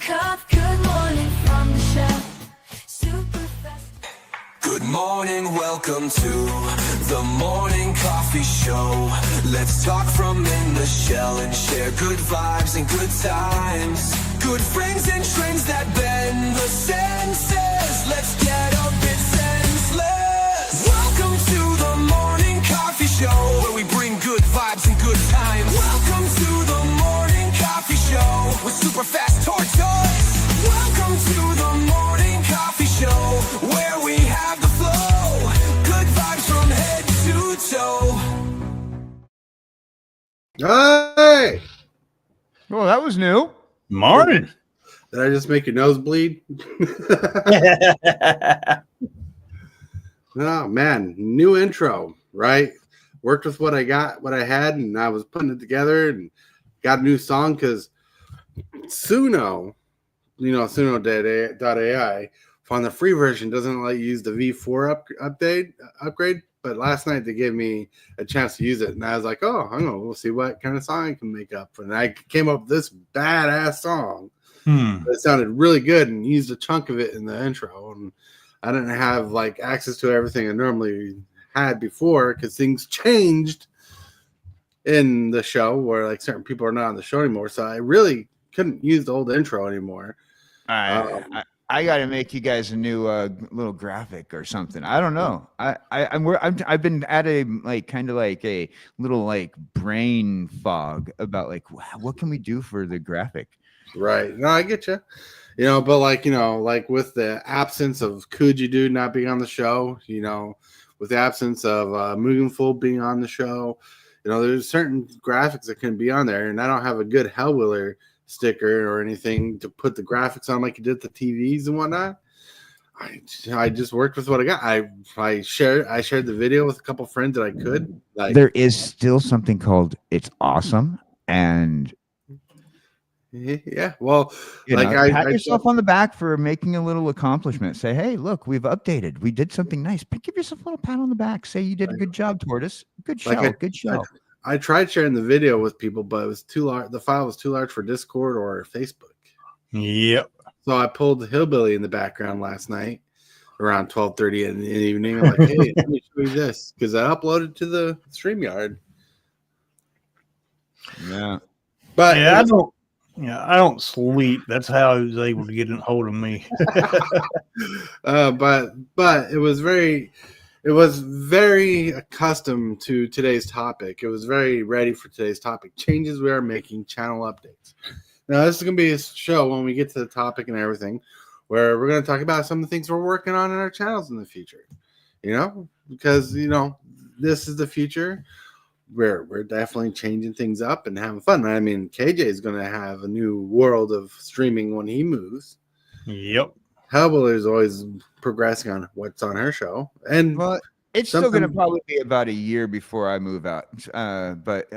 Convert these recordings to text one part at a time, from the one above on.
cup. Good morning from the chef. Superfast. Good morning, welcome to the morning coffee show. Let's talk from in the shell and share good vibes and good times. Good friends and trends that bend the senses. Let's get a bit senseless. Welcome to the morning coffee show, where we bring good vibes and good times. Welcome to the morning coffee show with Superfast Tortoise. Welcome to the morning coffee show, where we have the flow. Good vibes from head to toe. Hey! Well, that was new. Morning. Did I just make your nose bleed? Oh, man. New intro, right? Worked with what I got, what I had, and I was putting it together and got a new song because Suno, Suno.ai, on the free version doesn't let you use the V4 upgrade. But last night they gave me a chance to use it, and I was like, "Oh, I don't know. We'll see what kind of song I can make up." And I came up with this badass song. It sounded really good, and used a chunk of it in the intro. And I didn't have like access to everything I normally had before because things changed in the show where like certain people are not on the show anymore. So I really couldn't use the old intro anymore. I got to make you guys a new little graphic or something. I don't know. I've been at a kind of like a little like brain fog about like what can we do for the graphic. Right. No, I get you. But like with the absence of Coogee Dude not being on the show, with the absence of Mugenful being on the show, there's certain graphics that can be on there, and I don't have a good Hellwheeler sticker or anything to put the graphics on like you did the TVs and whatnot. I just worked with what I got. I shared the video with a couple friends that I could. There is still something called It's Awesome, and yeah, well, pat yourself on the back for making a little accomplishment. Say, hey, look, we've updated. We did something nice. But give yourself a little pat on the back. Say you did a good job, Tortoise. Good show. Good show. I tried sharing the video with people, but it was too large. The file was too large for Discord or Facebook. Yep. So I pulled the hillbilly in the background last night around 12:30 in the evening. I'm like, hey, let me show you this because I uploaded to the StreamYard. Yeah. But I don't sleep. That's how he was able to get a hold of me. but it was very accustomed to today's topic. It was very ready for today's topic. Changes we are making, channel updates. Now, this is going to be a show when we get to the topic and everything where we're going to talk about some of the things we're working on in our channels in the future. Because, this is the future. We're definitely changing things up and having fun. I mean, KJ is going to have a new world of streaming when he moves. Yep. Hellwheeler is always progressing on what's on her show, and it's still going to probably be about a year before I move out. But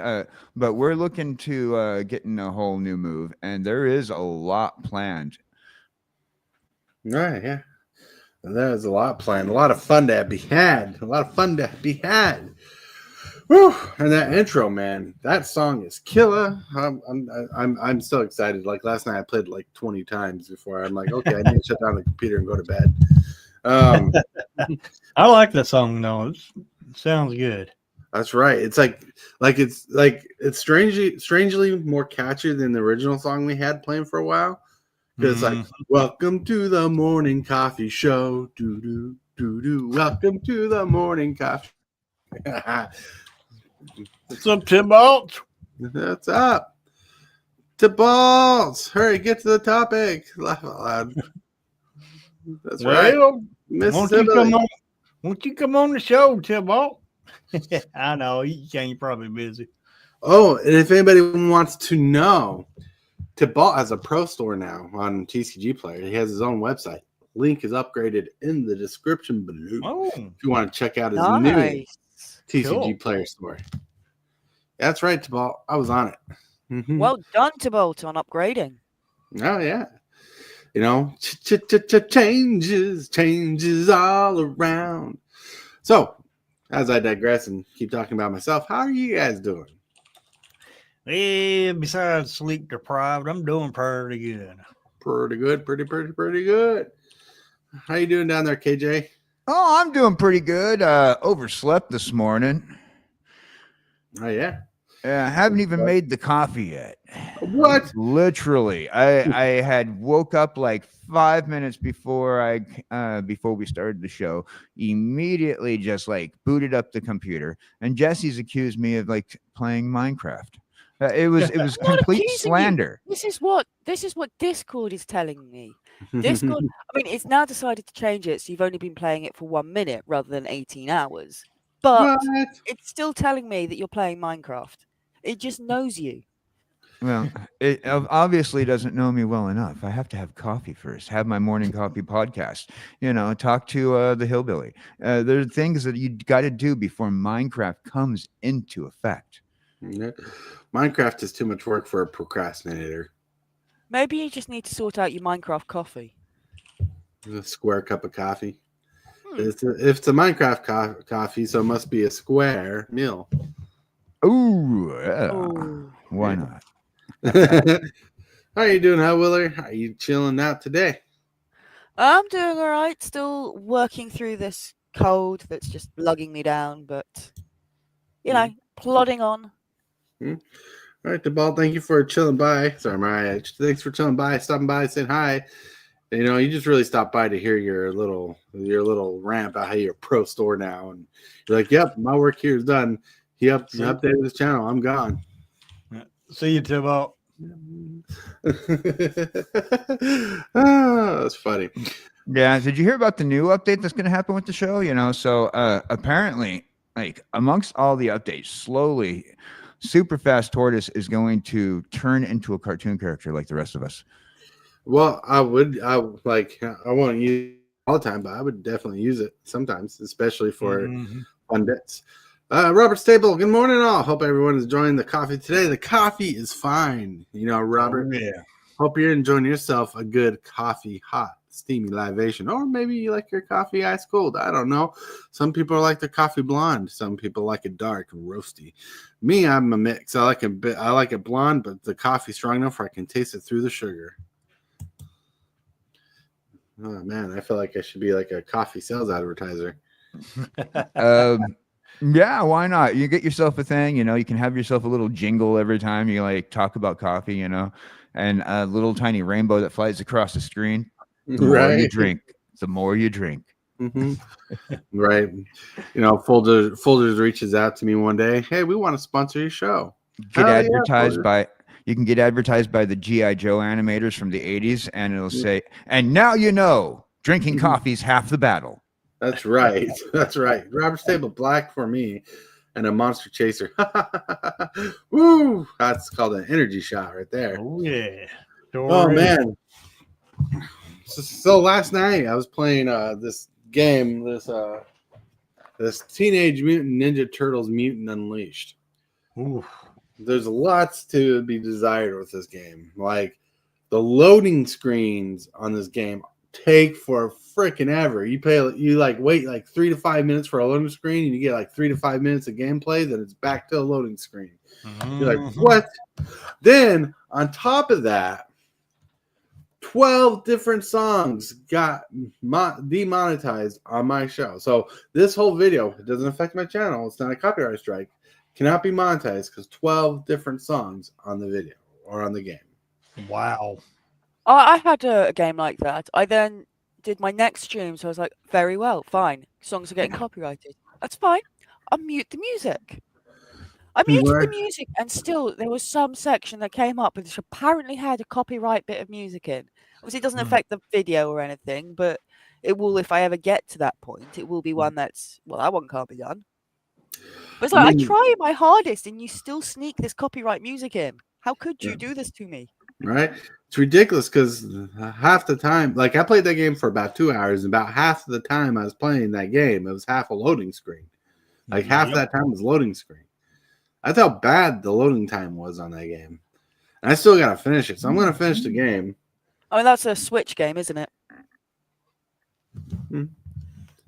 we're looking to getting a whole new move, and there is a lot planned. Right? Yeah, there's a lot planned. A lot of fun to be had. Woo! And that intro, man, that song is killer. I'm so excited. Like last night, I played it like 20 times before I'm like, okay, I need to shut down the computer and go to bed. I like that song though. It sounds good. That's right. It's it's strangely more catchy than the original song we had playing for a while. Because like, welcome to the morning coffee show. Doo doo doo doo. Welcome to the morning coffee. What's up, Tybalt? What's up? Tybalt! Hurry, get to the topic. Laugh out loud. That's right. Won't you come on the show, Tybalt? I know you're probably busy. Oh, and if anybody wants to know, Tybalt has a pro store now on TCG Player. He has his own website. Link is upgraded in the description below. Oh, if you want to check out his new TCG Player store. That's right, Tybalt. I was on it. Mm-hmm. Well done, Tybalt, on upgrading. Oh, yeah. Changes all around. So, as I digress and keep talking about myself, how are you guys doing? Yeah, besides sleep deprived, I'm doing pretty good. Pretty good. Pretty good. How you doing down there, KJ? Oh, I'm doing pretty good. Overslept this morning. Oh yeah. I haven't even made the coffee yet. What? Literally, I had woke up like 5 minutes before before we started the show. Immediately, just like booted up the computer, and Jesse's accused me of like playing Minecraft. It was I'm not complete accusing slander. you. This is what Discord is telling me. Discord. I mean, it's now decided to change it, so you've only been playing it for 1 minute rather than 18 hours. But What? it's still telling me that you're playing Minecraft. It just knows you. Well, it obviously doesn't know me well enough. I have to have coffee first, have my morning coffee podcast, talk to the hillbilly. There are things that you got to do before Minecraft comes into effect. Yeah. Minecraft is too much work for a procrastinator. Maybe you just need to sort out your Minecraft coffee. A square cup of coffee. Hmm. If it's a Minecraft coffee, so it must be a square meal. Ooh, yeah. Oh. Why not? How you doing, How Willer? Are you chilling out today? I'm doing all right. Still working through this cold that's just lugging me down, but plodding on. All right, the ball. Thank you for chilling by. Sorry, Mariah. Thanks for chilling by, stopping by, saying hi. You just really stopped by to hear your little rant about how you're a pro store now, and you're like, "Yep, my work here is done." He updated his channel. I'm gone. See you, Tibbo. Oh, that's funny. Yeah. Did you hear about the new update that's going to happen with the show? So apparently, like amongst all the updates, slowly, Superfast Tortoise is going to turn into a cartoon character like the rest of us. Well, I won't use it all the time, but I would definitely use it sometimes, especially for fun bits. Robert Stable, good morning, all. Hope everyone is enjoying the coffee today. The coffee is fine. Robert. Oh, yeah. Hope you're enjoying yourself a good coffee, hot, steamy libation. Or maybe you like your coffee ice cold. I don't know. Some people like their coffee blonde. Some people like it dark and roasty. Me, I'm a mix. I like it blonde, but the coffee strong enough where I can taste it through the sugar. Oh man, I feel like I should be like a coffee sales advertiser. Yeah, why not? You get yourself a thing, you can have yourself a little jingle every time you like talk about coffee, and a little tiny rainbow that flies across the screen. The more you drink, the more you drink. Mm-hmm. Right. Folders reaches out to me one day. Hey, we want to sponsor your show. You can get advertised by the G.I. Joe animators from the 80s, and it'll say, and now drinking coffee's half the battle. That's right. That's right. Robert Stable, black for me, and a monster chaser. Woo! That's called an energy shot right there. Oh, yeah. Oh, man. So last night I was playing this game, this Teenage Mutant Ninja Turtles Mutant Unleashed. Ooh. There's lots to be desired with this game. Like the loading screens on this game take for freaking ever. You wait like 3 to 5 minutes for a loading screen, and you get like 3 to 5 minutes of gameplay. Then it's back to a loading screen. You're like, what? Then on top of that, 12 different songs got demonetized on my show. So this whole video, it doesn't affect my channel. It's not a copyright strike. Cannot be monetized because 12 different songs on the video or on the game. Wow. I had a game like that. I then did my next stream, so I was like, very well, fine. Songs are getting copyrighted. That's fine. I'll mute the music. I muted the music, and still there was some section that came up which apparently had a copyright bit of music in. Obviously, it doesn't affect the video or anything, but it will, if I ever get to that point, it will be one that's, well, that one can't be done. But it's like, I try my hardest, and you still sneak this copyright music in. How could you do this to me? Right? It's ridiculous because half the time, like I played that game for about 2 hours, and about half of the time I was playing that game, it was half a loading screen. Like half that time was loading screen. That's how bad the loading time was on that game. And I still got to finish it. So I'm going to finish the game. I mean, that's a Switch game, isn't it? Yeah,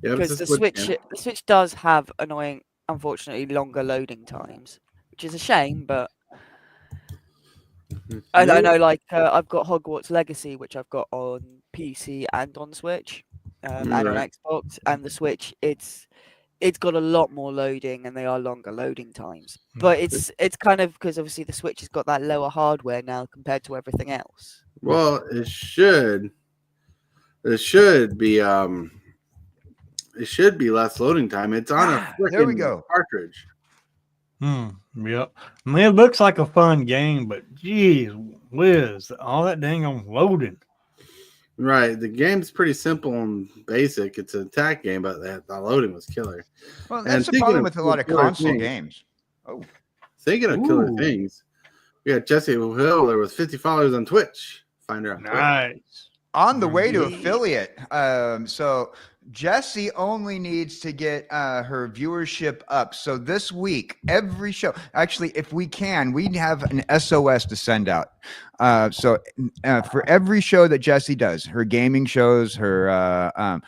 because the Switch does have annoying, unfortunately, longer loading times, which is a shame, but And I know, like, I've got Hogwarts Legacy, which I've got on PC and on Switch, and on Right. Xbox. And the Switch, it's got a lot more loading, and they are longer loading times. But it's kind of because obviously the Switch has got that lower hardware now compared to everything else. Well, it should. It should be. It should be less loading time. It's on a There we freaking go. cartridge. Yep. I mean, it looks like a fun game, but geez whiz, all that dang on loading. Right. The game's pretty simple and basic. It's an attack game, but the loading was killer. Well, And that's the thinking problem of with a lot of killer console things- games. Oh, Thinking of killer Ooh. things, we got Jesse Hiller with 50 followers on Twitch. Find her on Twitch. Nice. on the way to Mhm. affiliate. So Jessie only needs to get her viewership up. So this week, every show, actually, if we can, we have an SOS to send out. So for every show that Jessie does, her gaming shows, her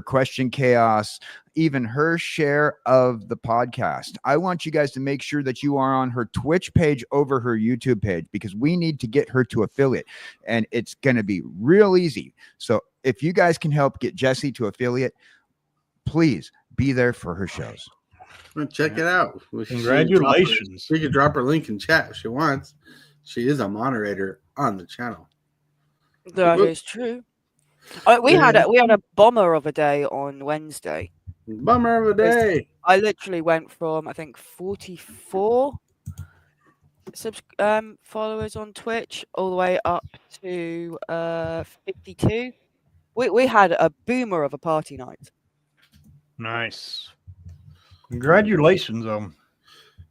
question chaos, even her share of the podcast, I want you guys to make sure that you are on her Twitch page over her YouTube page, because we need to get her to affiliate, and it's going to be real easy. So if you guys can help get Jessie to affiliate, please be there for her shows. Well, check it out. Congratulations. She could drop her link in chat if she wants. She is a moderator on the channel. That Whoop. is true. We had a bomber of a day on Wednesday. Bummer of a day. I literally went from, I think, 44 followers on Twitch all the way up to 52. We had a boomer of a party night. Nice. Congratulations,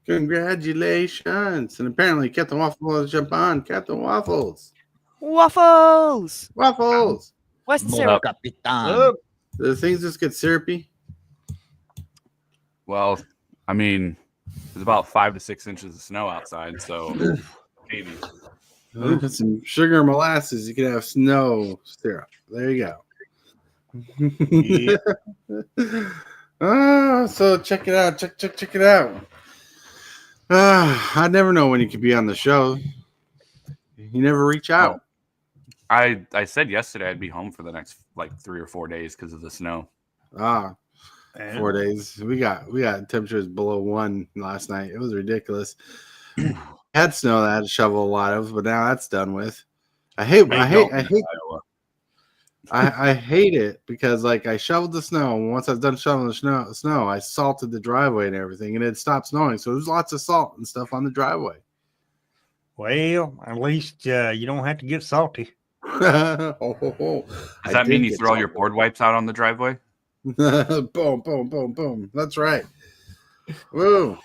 Congratulations. And apparently Captain Waffle will jump on. Captain Waffles. Waffles! Waffles. Where's the What syrup? up? Oh, The things just get syrupy. Well, I mean, there's about 5 to 6 inches of snow outside, so maybe. Put some sugar and molasses. You can have snow syrup. There you go. So check it out. Check it out. I never know when you could be on the show. You never reach out. I said yesterday I'd be home for the next like 3 or 4 days because of the snow. 4 days. We got temperatures below 1 last night. It was ridiculous. Had snow that I had to shovel a lot of, but now that's done with. I hate it because like I shoveled the snow, and once I was done shoveling the snow, I salted the driveway and everything, and it stopped snowing. So there's lots of salt and stuff on the driveway. well, at least you don't have to get salty. Does that mean you throw all your board wipes out on the driveway? boom, boom, boom, boom. That's right. Woo.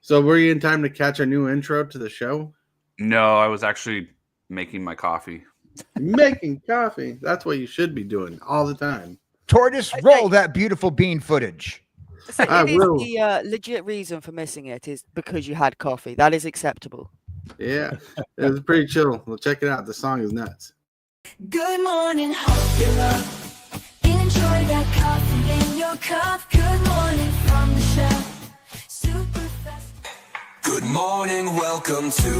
So were you in time to catch a new intro to the show? No, I was actually making my coffee. Making coffee. That's what you should be doing all the time. Tortoise, roll that beautiful bean footage. So I it is will. the legit reason for missing it is because you had coffee. That is acceptable. Yeah, it was pretty chill. Well, check it out. The song is nuts. Good morning, hope you're up. Enjoy that coffee in your cup. Good morning from the chef. Superfast. Good morning, welcome to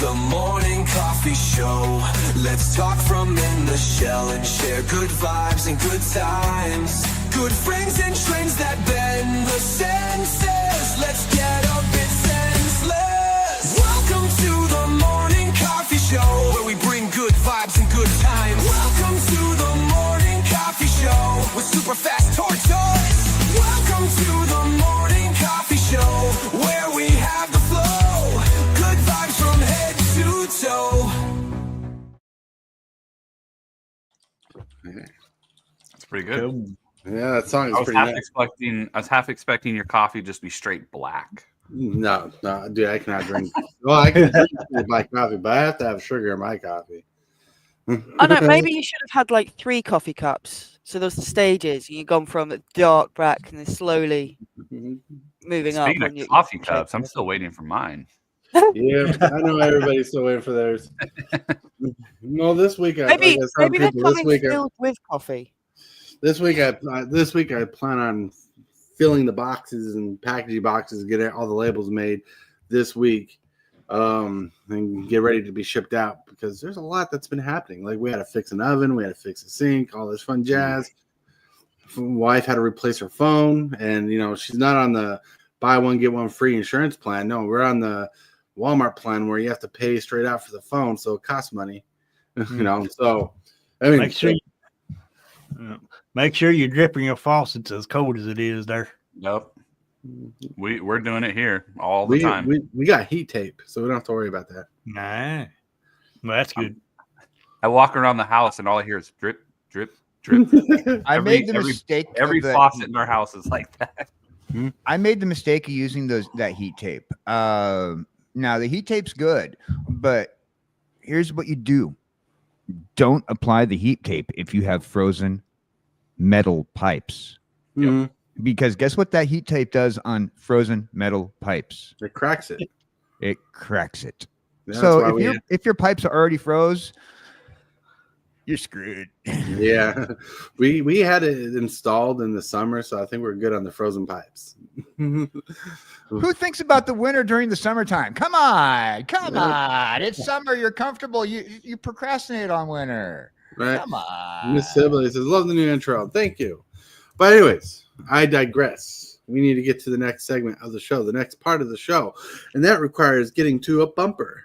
the morning coffee show. Let's talk from in the shell and share good vibes and good times. Good friends and trends that bend the senses. Let's get a bit senseless. Welcome to the morning coffee show, where we bring good vibes and good times. Welcome to the morning coffee show with Superfast Tortoise. Welcome to the morning coffee show, where we have the flow. Good vibes from head to toe. That's pretty good. Cool. Yeah, that song is I was pretty half nice. expecting your coffee just be straight black. No, dude, I cannot drink. Well, I can drink black coffee, but I have to have sugar in my coffee. I know, maybe you should have had like 3 coffee cups. So there's the stages. You've gone from dark black and then slowly moving up. Speaking when of you coffee cups, I'm still waiting for mine. Yeah, I know everybody's still waiting for theirs. No, this week, Maybe they're coming this filled with coffee. week I plan on filling the boxes and packaging boxes, get all the labels made this week. and get ready to be shipped out because there's a lot that's been happening. Like we had to fix an oven, we had to fix a sink, all this fun jazz. Wife had to replace her phone, and she's not on the buy one get one free insurance plan. No, we're on the Walmart plan where you have to pay straight out for the phone, so it costs money. So I mean, make sure you're dripping your faucets as cold as it is there. Yep. We're doing it here all the time. We got heat tape, so we don't have to worry about that. Nah, well, that's good. I walk around the house and all I hear is drip, drip, drip. I made the mistake. Every faucet in our house is like that. I made the mistake of using that heat tape. Now the heat tape's good, but here's what you do: don't apply the heat tape if you have frozen metal pipes. Yep. Because guess what that heat tape does on frozen metal pipes? It cracks it. It cracks it. That's So if your pipes are already froze, you're screwed. Yeah, we had it installed in the summer, so I think we're good on the frozen pipes. Who thinks about the winter during the summertime? Come on. It's summer. You're comfortable. You procrastinate on winter. Right. Come on. Miss Sibley says, "Love the new intro." Thank you. But anyways, I digress. We need to get to the next segment of the show, the next part of the show, and that requires getting to a bumper.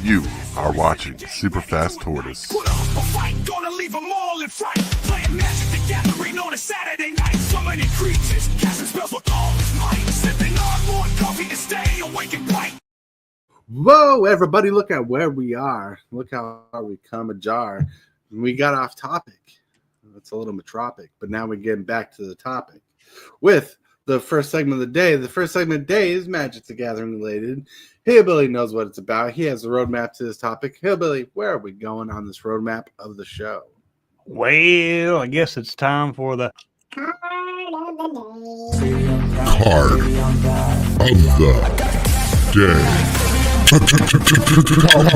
You are watching Superfast Tortoise. Put up a fight, gonna leave them all in fright. Playing Magic the Gathering on a Saturday night. Summoning creatures, casting spells with all his might. Sipping on more coffee to stay awake and bright. Whoa, everybody, look at where we are. Look how we come ajar. We got off topic. It's a little metropic, but now we're getting back to the topic with the first segment of the day. The first segment of the day is Magic the Gathering related. Hillbilly knows what it's about. He has a roadmap to this topic. Hillbilly, where are we going on this roadmap of the show? Well, I guess it's time for the Card of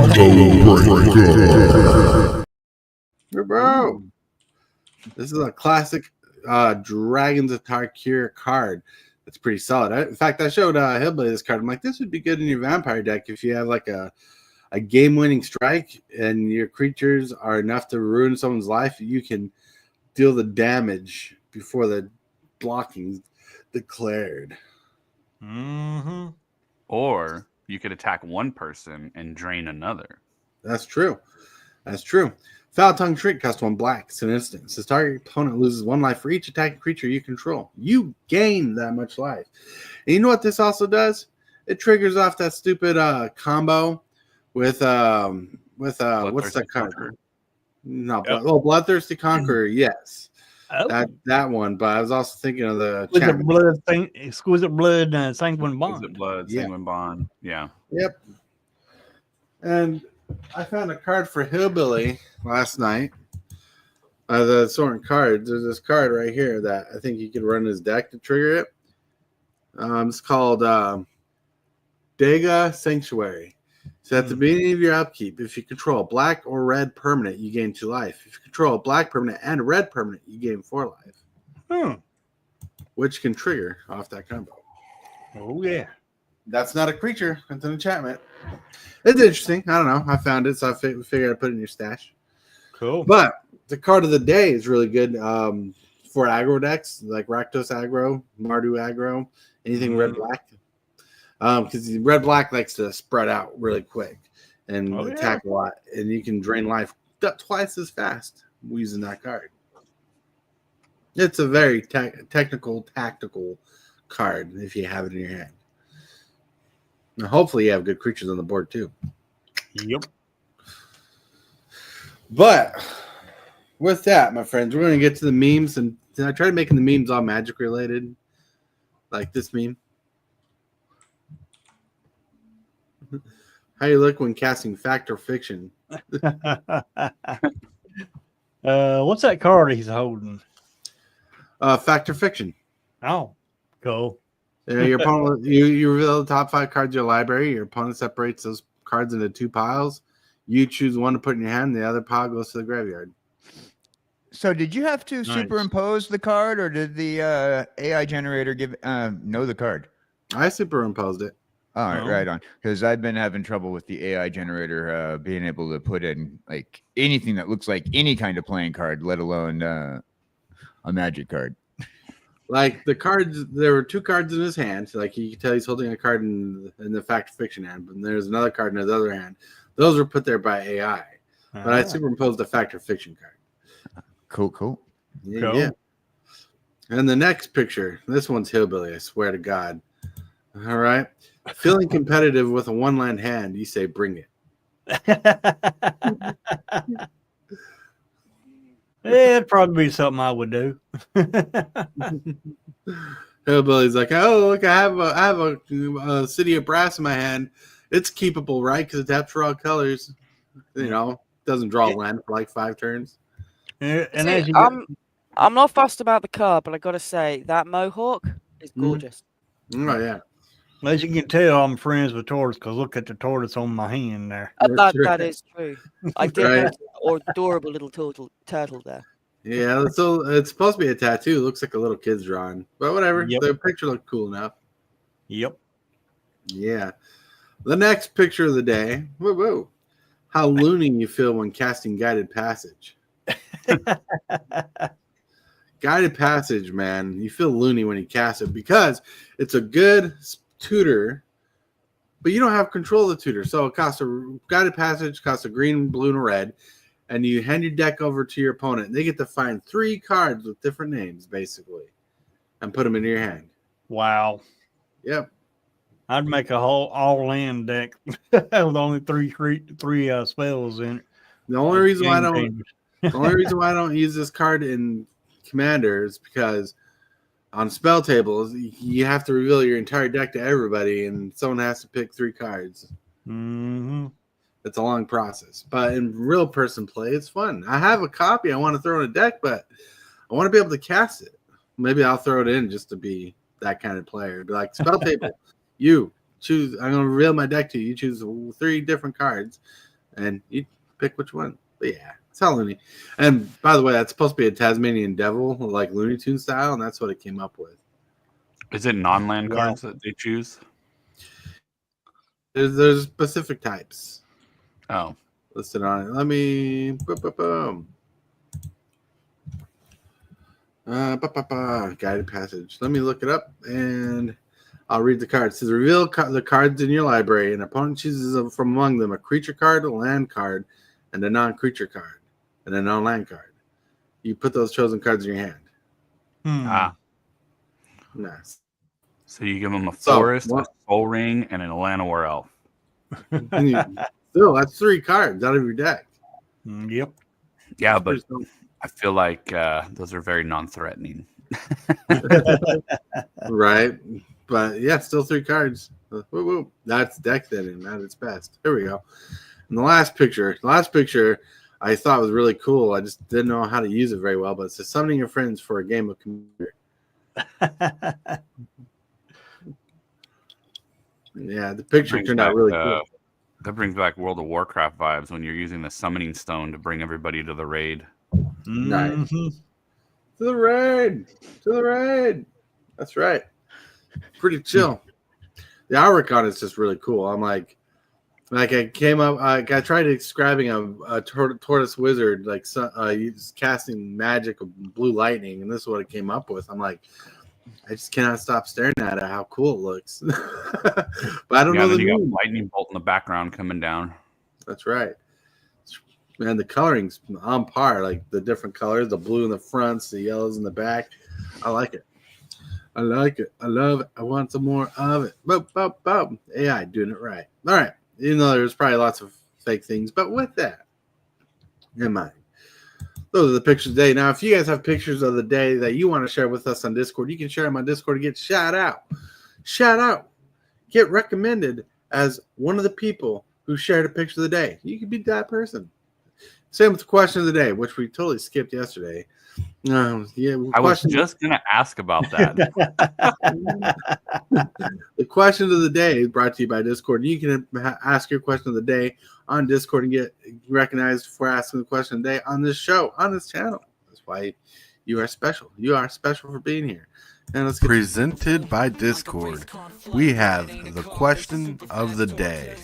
the day. Bro, this is a classic Dragons of Tarkir card. It's pretty solid. In fact, I showed Hillbilly this card. I'm like, this would be good in your vampire deck if you have like a game-winning strike and your creatures are enough to ruin someone's life. You can deal the damage before the blocking's declared. Mm-hmm. Or you could attack one person and drain another. That's true. That's true. Foul Tongue Shriek costs 1 black. It's an instant. Says target opponent loses 1 life for each attacking creature you control. You gain that much life. And you know what this also does? It triggers off that stupid combo with what's that card? No, Bloodthirsty Conqueror. Yes, that one. But I was also thinking of the Exquisite Blood, Sanguine Bond. Exquisite Blood, Sanguine Bond. Yeah. Yep. And I found a card for Hillbilly last night. The sorting cards. There's this card right here that I think you could run his deck to trigger it. It's called Dega Sanctuary. So at the beginning of your upkeep, if you control a black or red permanent, you gain 2 life. If you control a black permanent and a red permanent, you gain 4 life. Which can trigger off that combo. Oh, yeah. That's not a creature. That's an enchantment. It's interesting. I don't know. I found it, so I figured I'd put it in your stash. Cool. But the card of the day is really good for aggro decks, like Rakdos aggro, Mardu aggro, anything red-black. Because red-black likes to spread out really quick and attack a lot. And you can drain life twice as fast using that card. It's a very technical, tactical card if you have it in your hand. And hopefully you have good creatures on the board too. Yep. But with that, my friends, we're going to get to the memes. And I tried making the memes all Magic related. Like this meme. How you look when casting fact or fiction? What's that card he's holding? Fact or fiction. Oh, cool. Your opponent, you reveal the top 5 cards of your library. Your opponent separates those cards into 2 piles. You choose one to put in your hand. The other pile goes to the graveyard. So did you have to superimpose the card, or did the AI generator know the card? I superimposed it. All right, Oh. right on. Because I've been having trouble with the AI generator being able to put in like anything that looks like any kind of playing card, let alone a magic card. Like the cards, there were 2 cards in his hand. So like you can tell he's holding a card in the fact or fiction hand, but there's another card in his other hand. Those were put there by AI. But I superimposed a fact or fiction card. Cool. Yeah, Cool. yeah. And the next picture, this one's hillbilly, I swear to God. All right. Feeling competitive with a one-line hand, you say, bring it. It'd probably be something I would do. Hillbilly's like, oh, look, I have a city of brass in my hand. It's keepable, right? Because it taps for all colors. You know, doesn't draw land for like 5 turns. And See, as you get, I'm not fussed about the car, but I gotta say that mohawk is gorgeous. Oh, yeah. as you can tell, I'm friends with Tortoise because look at the tortoise on my hand there. That is true. I did Right. notice an adorable little turtle there. Yeah, so it's supposed to be a tattoo. It looks like a little kid's drawing. But whatever. Yep. The picture looked cool enough. Yep. Yeah. The next picture of the day. Whoa. How loony you feel when casting Guided Passage. Guided Passage, man. You feel loony when you cast it because it's a good tutor, but you don't have control of the tutor. So it costs Guided Passage costs a green, blue, and a red. And you hand your deck over to your opponent. And they get to find 3 cards with different names, basically, and put them in your hand. Wow. Yep. I'd make a whole all land deck with only three spells in it. The only reason why I Game don't changers. the only reason why I don't use this card in Commander is because on spell tables you have to reveal your entire deck to everybody, and someone has to pick 3 cards. Mm-hmm. It's a long process, but in real person play, it's fun. I have a copy I want to throw in a deck, but I want to be able to cast it. Maybe I'll throw it in just to be that kind of player. Be like, spell table, you choose. I'm going to reveal my deck to you. You choose 3 different cards, and you pick which one. But yeah, it's how loony. And by the way, that's supposed to be a Tasmanian devil, like Looney Tune style, and that's what it came up with. Is it non-land cards that they choose? There's specific types. Oh, Listed on it. Let me boom. Guided Passage. Let me look it up and I'll read the cards. It says reveal the cards in your library. An opponent chooses from among them a creature card, a land card, and a non-creature card, and a non-land card. You put those chosen cards in your hand. Nice. So you give them a So, forest, what- a soul ring, and an Alanowar elf. Still, that's 3 cards out of your deck. Yep. Yeah, but I feel like those are very non-threatening. Right. But yeah, still 3 cards. Woo. That's deck thinning at its best. Here we go. And the last picture I thought was really cool. I just didn't know how to use it very well, but it says summoning your friends for a game of computer. Yeah, the picture turned out really cool. That brings back World of Warcraft vibes when you're using the summoning stone to bring everybody to the raid. Nice. Mm-hmm. To the raid. That's right. Pretty chill. The artwork on it's just really cool. I'm like I came up. I tried describing a tortoise wizard, like he's casting magic of blue lightning, and this is what it came up with. I'm like, I just cannot stop staring at it. How cool it looks. But I don't know then the you name. got lightning bolt in the background coming down. That's right. Man, the coloring's on par. Like the different colors, the blue in the fronts, the yellows in the back. I like it. I like it. I love it. I want some more of it. Boom. AI doing it right. All right. Even though there's probably lots of fake things, but with that in mind, those are the pictures today. Now, if you guys have pictures of the day that you want to share with us on Discord, you can share them on Discord and get shout out. Get recommended as one of the people who shared a picture of the day. You could be that person. Same with the question of the day, which we totally skipped yesterday. I was just going to ask about that. The question of the day is brought to you by Discord. You can ask your question of the day on Discord and get recognized for asking the question of the day on this show, on this channel. That's why you are special. You are special for being here. And let's get Presented by Discord, we have the question of the day.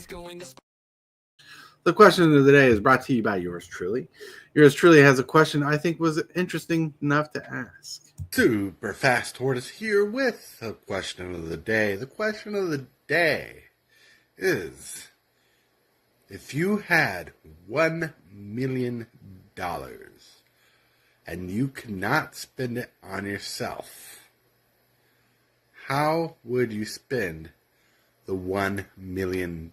the question of the day is brought to you by yours truly. Yours truly has a question I think was interesting enough to ask. Superfast Tortoise here with the question of the day. The question of the day is, if you had $1 million and you could not spend it on yourself, how would you spend the $1 million?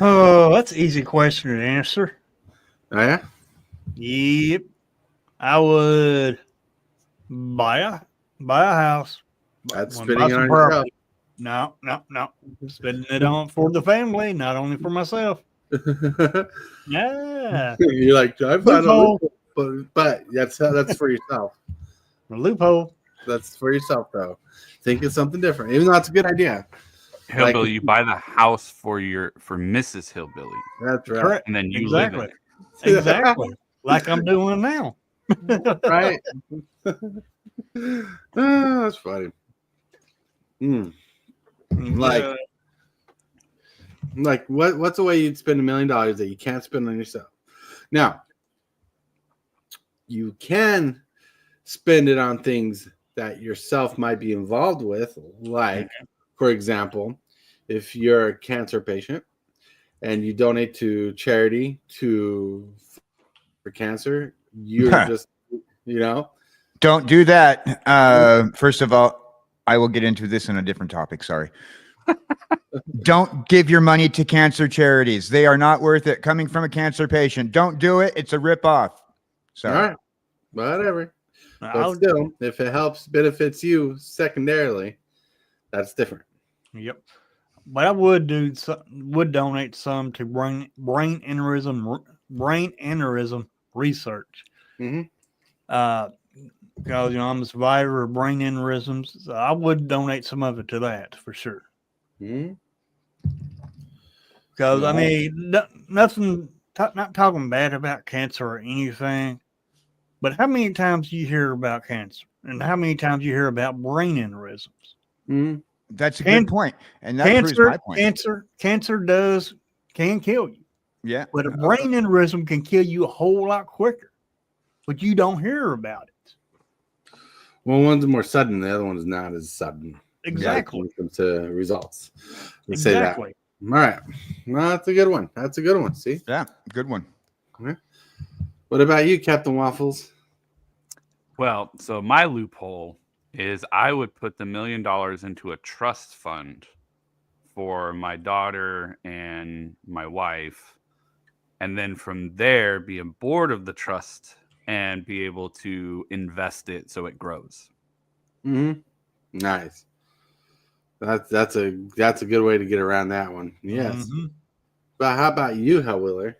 Oh, that's an easy question to answer. Oh, yeah? Yep. I would buy a house. That's Buy spending it some on yourself. property. No. Spending it on for the family, not only for myself. Yeah. You're like, I found a Loophole. loophole, but that's for yourself. A loophole. That's for yourself, though. Think of something different, even though it's a good idea. Hillbilly, you buy the house for Mrs. Hillbilly, That's right. Correct. and then you live in Exactly. it. Exactly. Like I'm doing now. Right? Oh, that's funny. Yeah. Like what's a way you'd spend $1 million that you can't spend on yourself? Now, you can spend it on things that yourself might be involved with, like, for example, if you're a cancer patient and you donate to charity for cancer, you're just, Don't do that. First of all, I will get into this in a different topic. Sorry. Don't give your money to cancer charities. They are not worth it. Coming from a cancer patient, don't do it. It's a ripoff. Sorry. All right, whatever. But still, if it benefits you secondarily, that's different. Yep. But I would donate some to brain aneurysm research. Mm-hmm. Because I'm a survivor of brain aneurysms, so I would donate some of it to that for sure. Mm-hmm. Because I mean, nothing. Not talking bad about cancer or anything, but how many times you hear about cancer, and how many times you hear about brain aneurysms? Mm-hmm. That's a good point, and that proves my point. Cancer can kill you. Yeah, but a brain aneurysm can kill you a whole lot quicker, but you don't hear about it. Well, one's more sudden, the other one's not as sudden. Exactly. When it comes to results. Let's exactly. say that. All right. Well, that's a good one. See? Yeah, good one. Okay. What about you, Captain Waffles? Well, so my loophole is I would put the $1 million into a trust fund for my daughter and my wife, and then from there be a board of the trust and be able to invest it so it grows. Mm-hmm. Nice. That's a good way to get around that one. Yes. Mm-hmm. But how about you, Willer?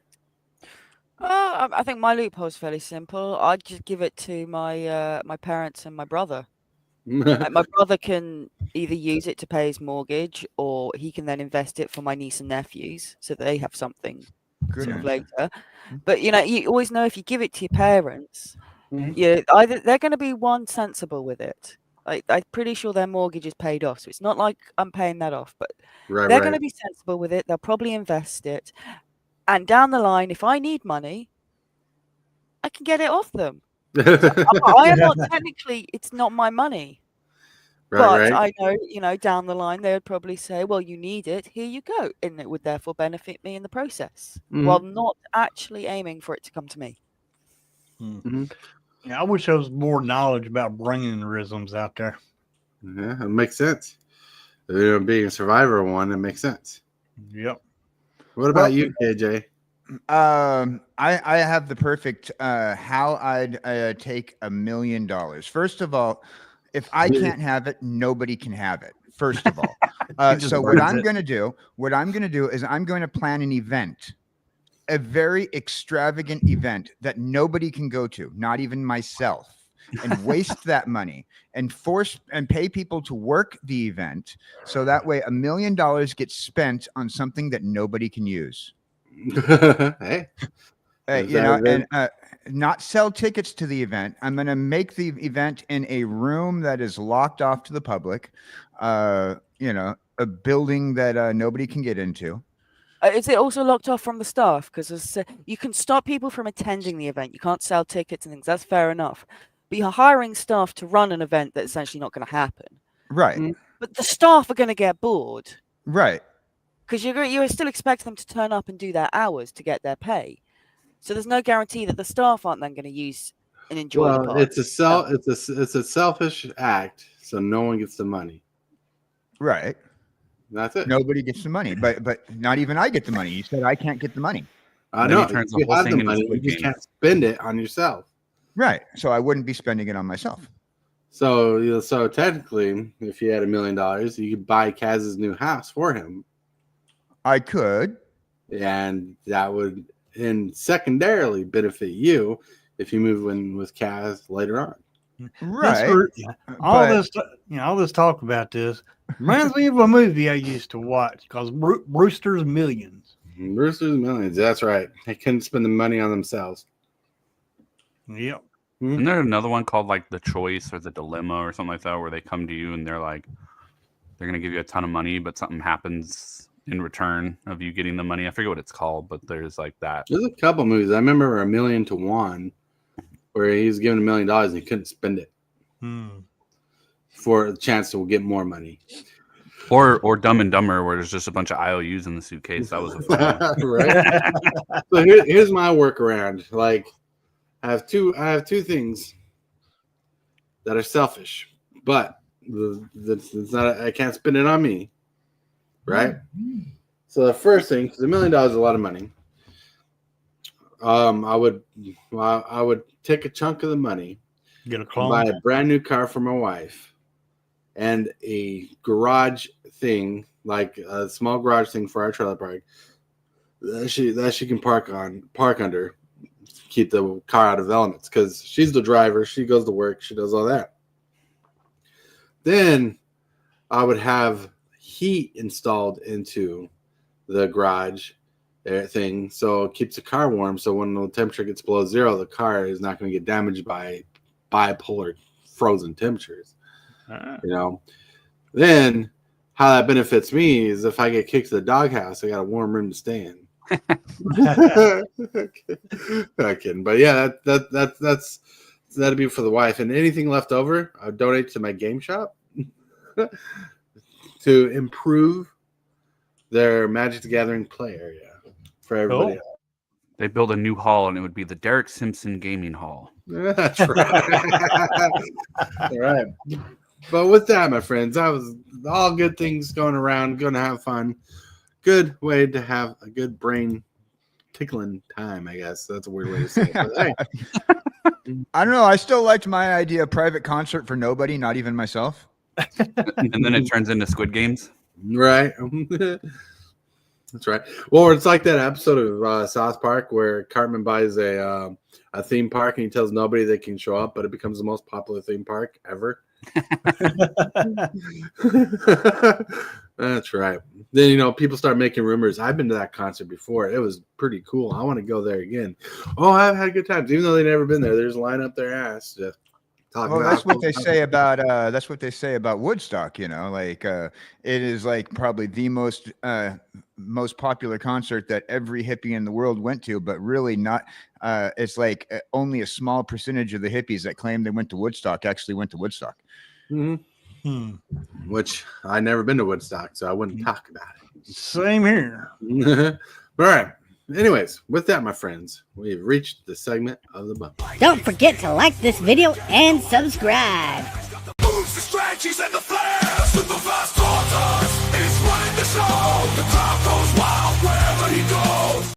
I think my loophole is fairly simple. I'd just give it to my my parents and my brother. My brother can either use it to pay his mortgage, or he can then invest it for my niece and nephews, so they have something sort of later. But you always know if you give it to your parents, either they're going to be sensible with it. I'm pretty sure their mortgage is paid off, so it's not like I'm paying that off. But they're going to be sensible with it. They'll probably invest it, and down the line, if I need money, I can get it off them. So I am not technically, it's not my money. But I know, down the line, they would probably say, well, you need it, here you go. And it would therefore benefit me in the process, while not actually aiming for it to come to me. Mm-hmm. Yeah, I wish there was more knowledge about brain aneurysms out there. Yeah, it makes sense. Being a survivor of one, it makes sense. Yep. What about you, KJ? I have the perfect how I'd take $1 million. First of all, if I can't have it, nobody can have it. First of all, so what I'm going to do is I'm going to plan an event, a very extravagant event that nobody can go to, not even myself, and waste that money and pay people to work the event, so that way $1 million gets spent on something that nobody can use. Hey, Is You that know, event? and not sell tickets to the event. I'm going to make the event in a room that is locked off to the public. You know, a building that nobody can get into. Is it also locked off from the staff? Because you can stop people from attending the event. You can't sell tickets and things. That's fair enough. But you're hiring staff to run an event that's essentially not going to happen. Right. But the staff are going to get bored Right. because you still expect them to turn up and do their hours to get their pay. So there's no guarantee that the staff aren't then going to use and enjoy the Well, party. it's a selfish act, so no one gets the money. Right. That's it. Nobody gets the money, but not even I get the money. You said I can't get the money. I Then know. he turns You the whole have thing the into money, you Squid just Game. can't spend it on yourself. Right. So I wouldn't be spending it on myself. So technically, if you had $1 million, you could buy Kaz's new house for him, I could. and that would, and secondarily, benefit you if you move in with Kaz later on. Right. All But- this, all this talk about this reminds me of a movie I used to watch called Brewster's Millions. Brewster's Millions. That's right. They couldn't spend the money on themselves. Yep. Isn't there another one called like The Choice or The Dilemma or something like that, where they come to you and they're like, they're going to give you a ton of money, but something happens in return of you getting the money? I forget what it's called, but there's like that. There's a couple movies. I remember A Million to One, where he was given $1 million and he couldn't spend it for a chance to get more money. Or Dumb and Dumber, where there's just a bunch of IOUs in the suitcase. That was a fun one. Right. So here's my workaround. Like, I have two things that are selfish, but it's not. I can't spend it on me, right? So the first thing, because $1 million is a lot of money, I would take a chunk of the money, Get a buy clone. a brand new car for my wife, and a garage thing, like a small garage thing for our trailer park that she can park under, keep the car out of elements, because she's the driver. She goes to work. She does all that. Then I would have heat installed into the garage thing, so it keeps the car warm. So when the temperature gets below zero, the car is not going to get damaged by bipolar frozen temperatures. Then how that benefits me is if I get kicked to the doghouse, I got a warm room to stay in. Not kidding, but yeah, that'd be for the wife, and anything left over, I'll donate to my game shop to improve their Magic the Gathering play area for everybody else. They build a new hall, and it would be the Derek Simpson Gaming Hall. That's right. All right. But with that, my friends, that was all good things going around. Going to have fun. Good way to have a good brain tickling time, I guess. That's a weird way to say it. But, hey. I don't know. I still liked my idea of private concert for nobody, not even myself. And then it turns into Squid Games. Right. That's right. Well, it's like that episode of South Park where Cartman buys a theme park and he tells nobody they can show up, but it becomes the most popular theme park ever. That's right. Then, people start making rumors. I've been to that concert before. It was pretty cool. I want to go there again. Oh, I've had good times. Even though they've never been there, there's a line up their ass to talk about. That's what they say about Woodstock. Like it is like probably the most popular concert that every hippie in the world went to, but really not. It's like only a small percentage of the hippies that claim they went to Woodstock actually went to Woodstock. Mm-hmm. Which I never been to Woodstock, so I wouldn't talk about it. Same here. All right. Anyways, with that, my friends, we've reached the segment of the month. Don't forget to like this video and subscribe. Moves, the strategies, and the flair. Superfast Tortoise is running the show. The crowd goes wild wherever he goes.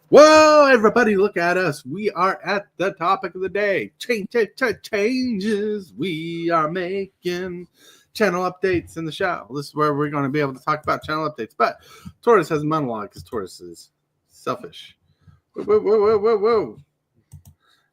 Whoa, everybody, look at us. We are at the topic of the day. Changes we are making. Channel updates in the show. This is where we're going to be able to talk about channel updates. But Tortoise has a monologue because Tortoise is selfish. Whoa.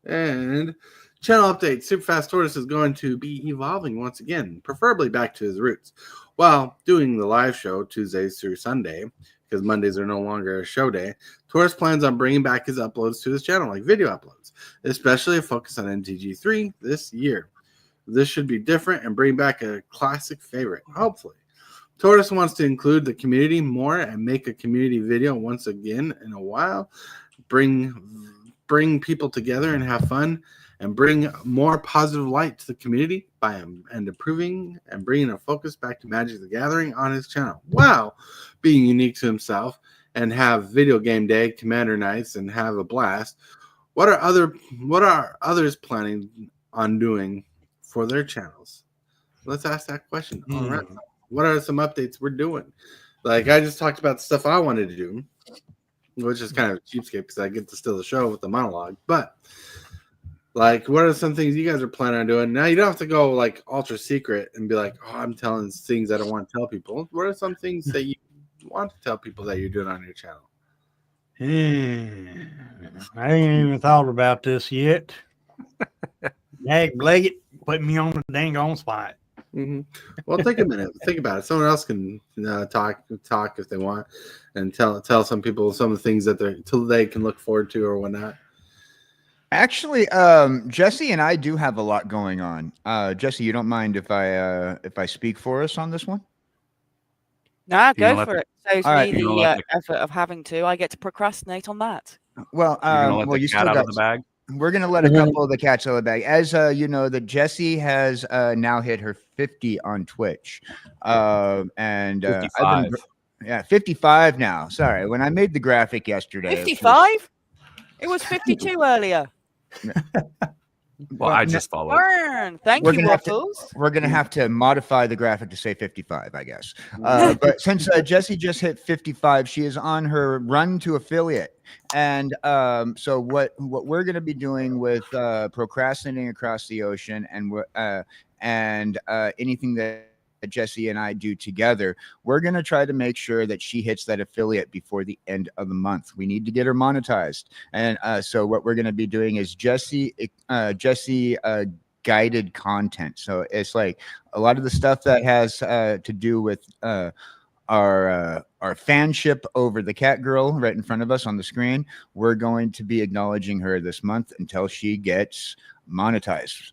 And Channel update. Superfast Tortoise is going to be evolving once again, preferably back to his roots, while doing the live show Tuesdays through Sunday, because Mondays are no longer a show day. Tortoise plans on bringing back his uploads to his channel, like video uploads, especially a focus on NTG3 this year. This should be different and bring back a classic favorite, hopefully. Tortoise wants to include the community more and make a community video once again in a while. Bring people together and have fun, and bring more positive light to the community by and improving and bringing a focus back to Magic the Gathering on his channel. Wow, being unique to himself and have video game day, commander nights, and have a blast. What are others planning on doing for their channels? Let's ask that question. All right. What are some updates we're doing? Like I just talked about the stuff I wanted to do, which is kind of a cheapskate because I get to steal the show with the monologue. But like, what are some things you guys are planning on doing? Now you don't have to go like ultra secret and be like, "Oh, I'm telling things I don't want to tell people." What are some things that you want to tell people that you're doing on your channel? I ain't even thought about this yet. Dag Bleggett put me on the dang on spot. Mm-hmm. Well, take a minute. Think about it. Someone else can talk if they want, and tell some people some of the things that they can look forward to or whatnot. Actually, Jesse and I do have a lot going on. Jesse, you don't mind if I speak for us on this one? Nah, go for it. Saves all right, me the effort of having to. I get to procrastinate on that. Well, you still got the bag. We're gonna let a couple of the cats out of the bag. As you know, that Jessie has now hit her 50 on Twitch, and 55. 55 now. Sorry, when I made the graphic yesterday, 55. It was 52 earlier. Well, I just followed. Burn. Thank you, Waffles. We're going to have to modify the graphic to say 55, I guess. But since Jessie just hit 55, she is on her run to affiliate. And so what we're going to be doing with procrastinating across the ocean and anything that Jesse and I do together, we're going to try to make sure that she hits that affiliate before the end of the month. We need to get her monetized. And so what we're going to be doing is Jesse guided content. So it's like a lot of the stuff that has to do with our fanship over the cat girl right in front of us on the screen. We're going to be acknowledging her this month until she gets monetized.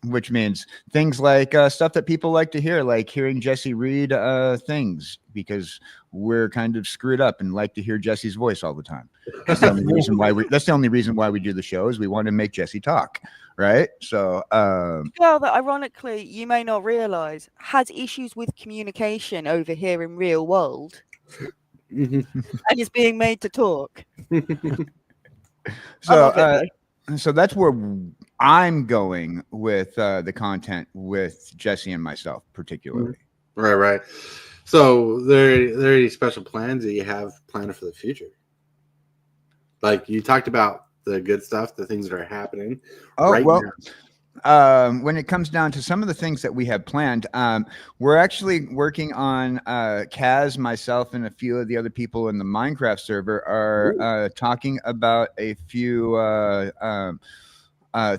Which means things like stuff that people like to hear, like hearing Jesse read things, because we're kind of screwed up and like to hear Jesse's voice all the time. That's the only reason why we do the show, is we want to make Jesse talk, right? So, girl that ironically you may not realize has issues with communication over here in real world, and is being made to talk. So that's where I'm going with the content with Jesse and myself, particularly. Right. So there are any special plans that you have planned for the future? Like you talked about the good stuff, the things that are happening. Now. When it comes down to some of the things that we have planned, we're actually working on Kaz, myself, and a few of the other people in the Minecraft server are talking about a few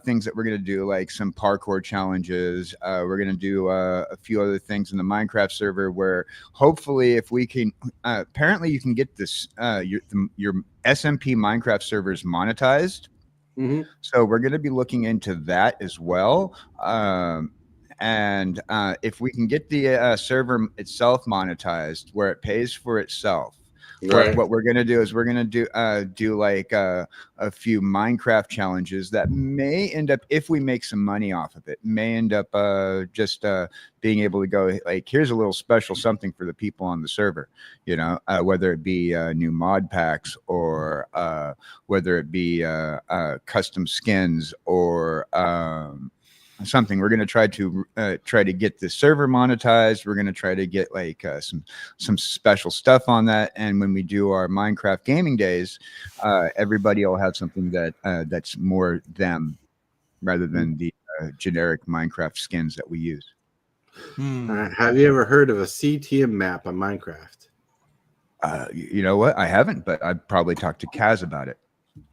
things that we're going to do, like some parkour challenges. We're going to do a few other things in the Minecraft server where hopefully if we can, apparently you can get this, your SMP Minecraft servers monetized. So we're going to be looking into that as well. And if we can get the server itself monetized where it pays for itself, what we're going to do is we're going to do like a few Minecraft challenges that may end up, if we make some money off of it, may end up just being able to go like, here's a little special something for the people on the server, you know, whether it be new mod packs or whether it be custom skins or something. We're going to try to get the server monetized. We're going to try to get like some special stuff on that. And when we do our Minecraft gaming days, everybody will have something that that's more them rather than the generic Minecraft skins that we use. Have you ever heard of a CTM map on Minecraft? You know what? I haven't, but I'd probably talk to Kaz about it.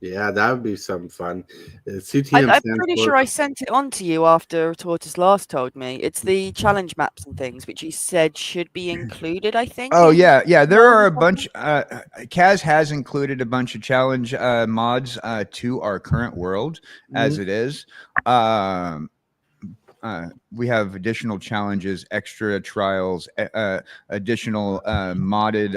Yeah, that would be some fun. CTM I'm stands pretty for. sure I sent it on to you after Tortoise last told me. It's the challenge maps and things, which he said should be included, I think. Oh in yeah. There World are a or something. bunch. Kaz has included a bunch of challenge mods to our current world as it is. We have additional challenges, extra trials, additional modded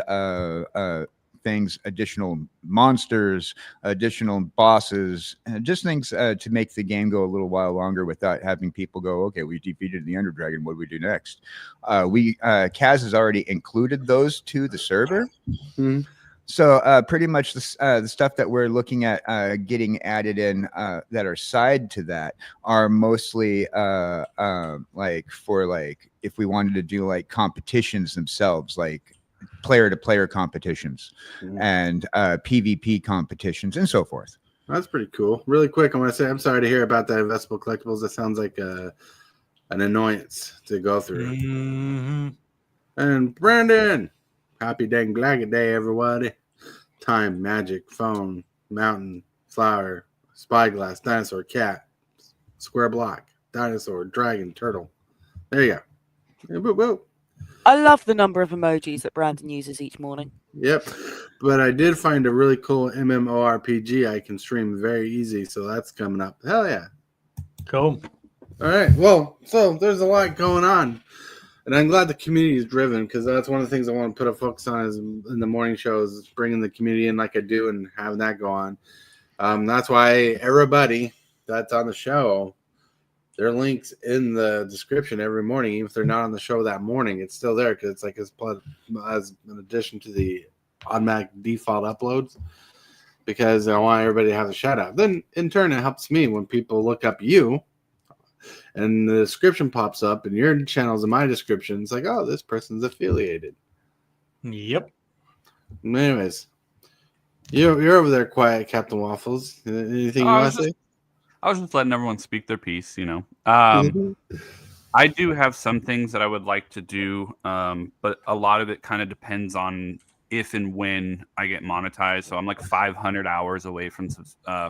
things, additional monsters, additional bosses, just things to make the game go a little while longer without having people go, okay, we defeated the Ender Dragon. What do we do next? Kaz has already included those to the server. Mhm. So pretty much the stuff that we're looking at getting added in that are side to that are mostly like for like if we wanted to do like competitions themselves, like player to player competitions and PvP competitions and so forth. That's pretty cool. Really quick, I want to say I'm sorry to hear about that investable collectibles. That sounds like an annoyance to go through. Mm-hmm. And Brandon, happy dang black day, everybody. Time, magic, phone, mountain, flower, spyglass, dinosaur, cat, square block, dinosaur, dragon, turtle. There you go. Hey, boop, boop. I love the number of emojis that Brandon uses each morning. Yep. But I did find a really cool MMORPG I can stream very easy, so that's coming up. Hell yeah. Cool. All right. Well, so there's a lot going on. And I'm glad the community is driven because that's one of the things I want to put a focus on is in the morning shows is bringing the community in like I do and having that go on. That's why everybody that's on the show, their links in the description every morning, even if they're not on the show that morning, it's still there because it's like as an addition to the automatic default uploads because I want everybody to have a shout out. Then in turn, it helps me when people look up you and the description pops up and your channel's in my description. It's like, oh, this person's affiliated. Yep. Anyways, you're over there quiet, Captain Waffles. Anything you want to say? I was just letting everyone speak their piece, you know. I do have some things that I would like to do, but a lot of it kind of depends on if and when I get monetized. So I'm like 500 hours away from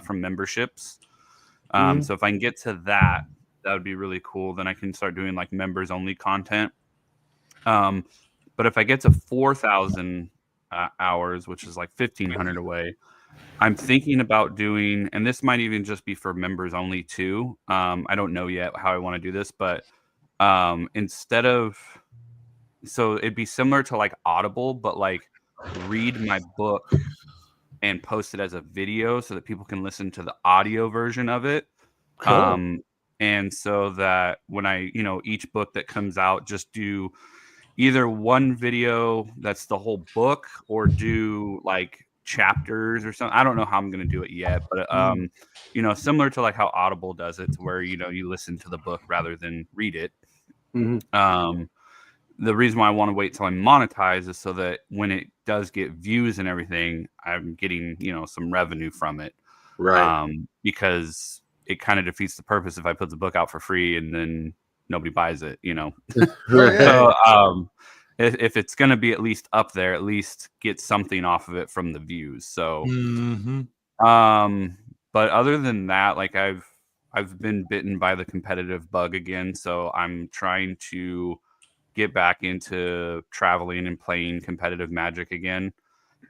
memberships. So if I can get to that, that would be really cool. Then I can start doing like members only content. But if I get to 4,000 hours, which is like 1,500 away, I'm thinking about doing, and this might even just be for members only too. I don't know yet how I want to do this, but instead of, so it'd be similar to like Audible, but like read my book and post it as a video so that people can listen to the audio version of it. Cool. And so that when I, each book that comes out, just do either one video that's the whole book or do like chapters or something. I don't know how I'm going to do it yet, but similar to like how Audible does it, to where you listen to the book rather than read it. The reason why I want to wait till I'm monetized is so that when it does get views and everything, I'm getting some revenue from it, Right. because it kind of defeats the purpose if I put the book out for free and then nobody buys it. Right. So if it's going to be at least up there, at least get something off of it from the views. So, but other than that, like I've been bitten by the competitive bug again. So I'm trying to get back into traveling and playing competitive Magic again,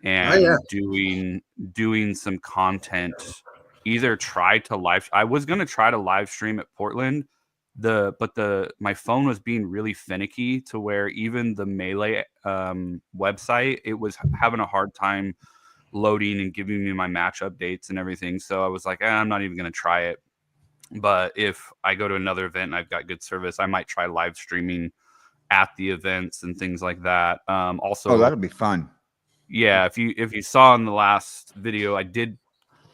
and doing some content. Either try to live. I was going to try to live stream at Portland. But my phone was being really finicky to where even the Melee website, it was having a hard time loading and giving me my match updates and everything. So I was like, I'm not even going to try it. But if I go to another event and I've got good service, I might try live streaming at the events and things like that. Also, that'll be fun. Yeah, if you saw in the last video, I did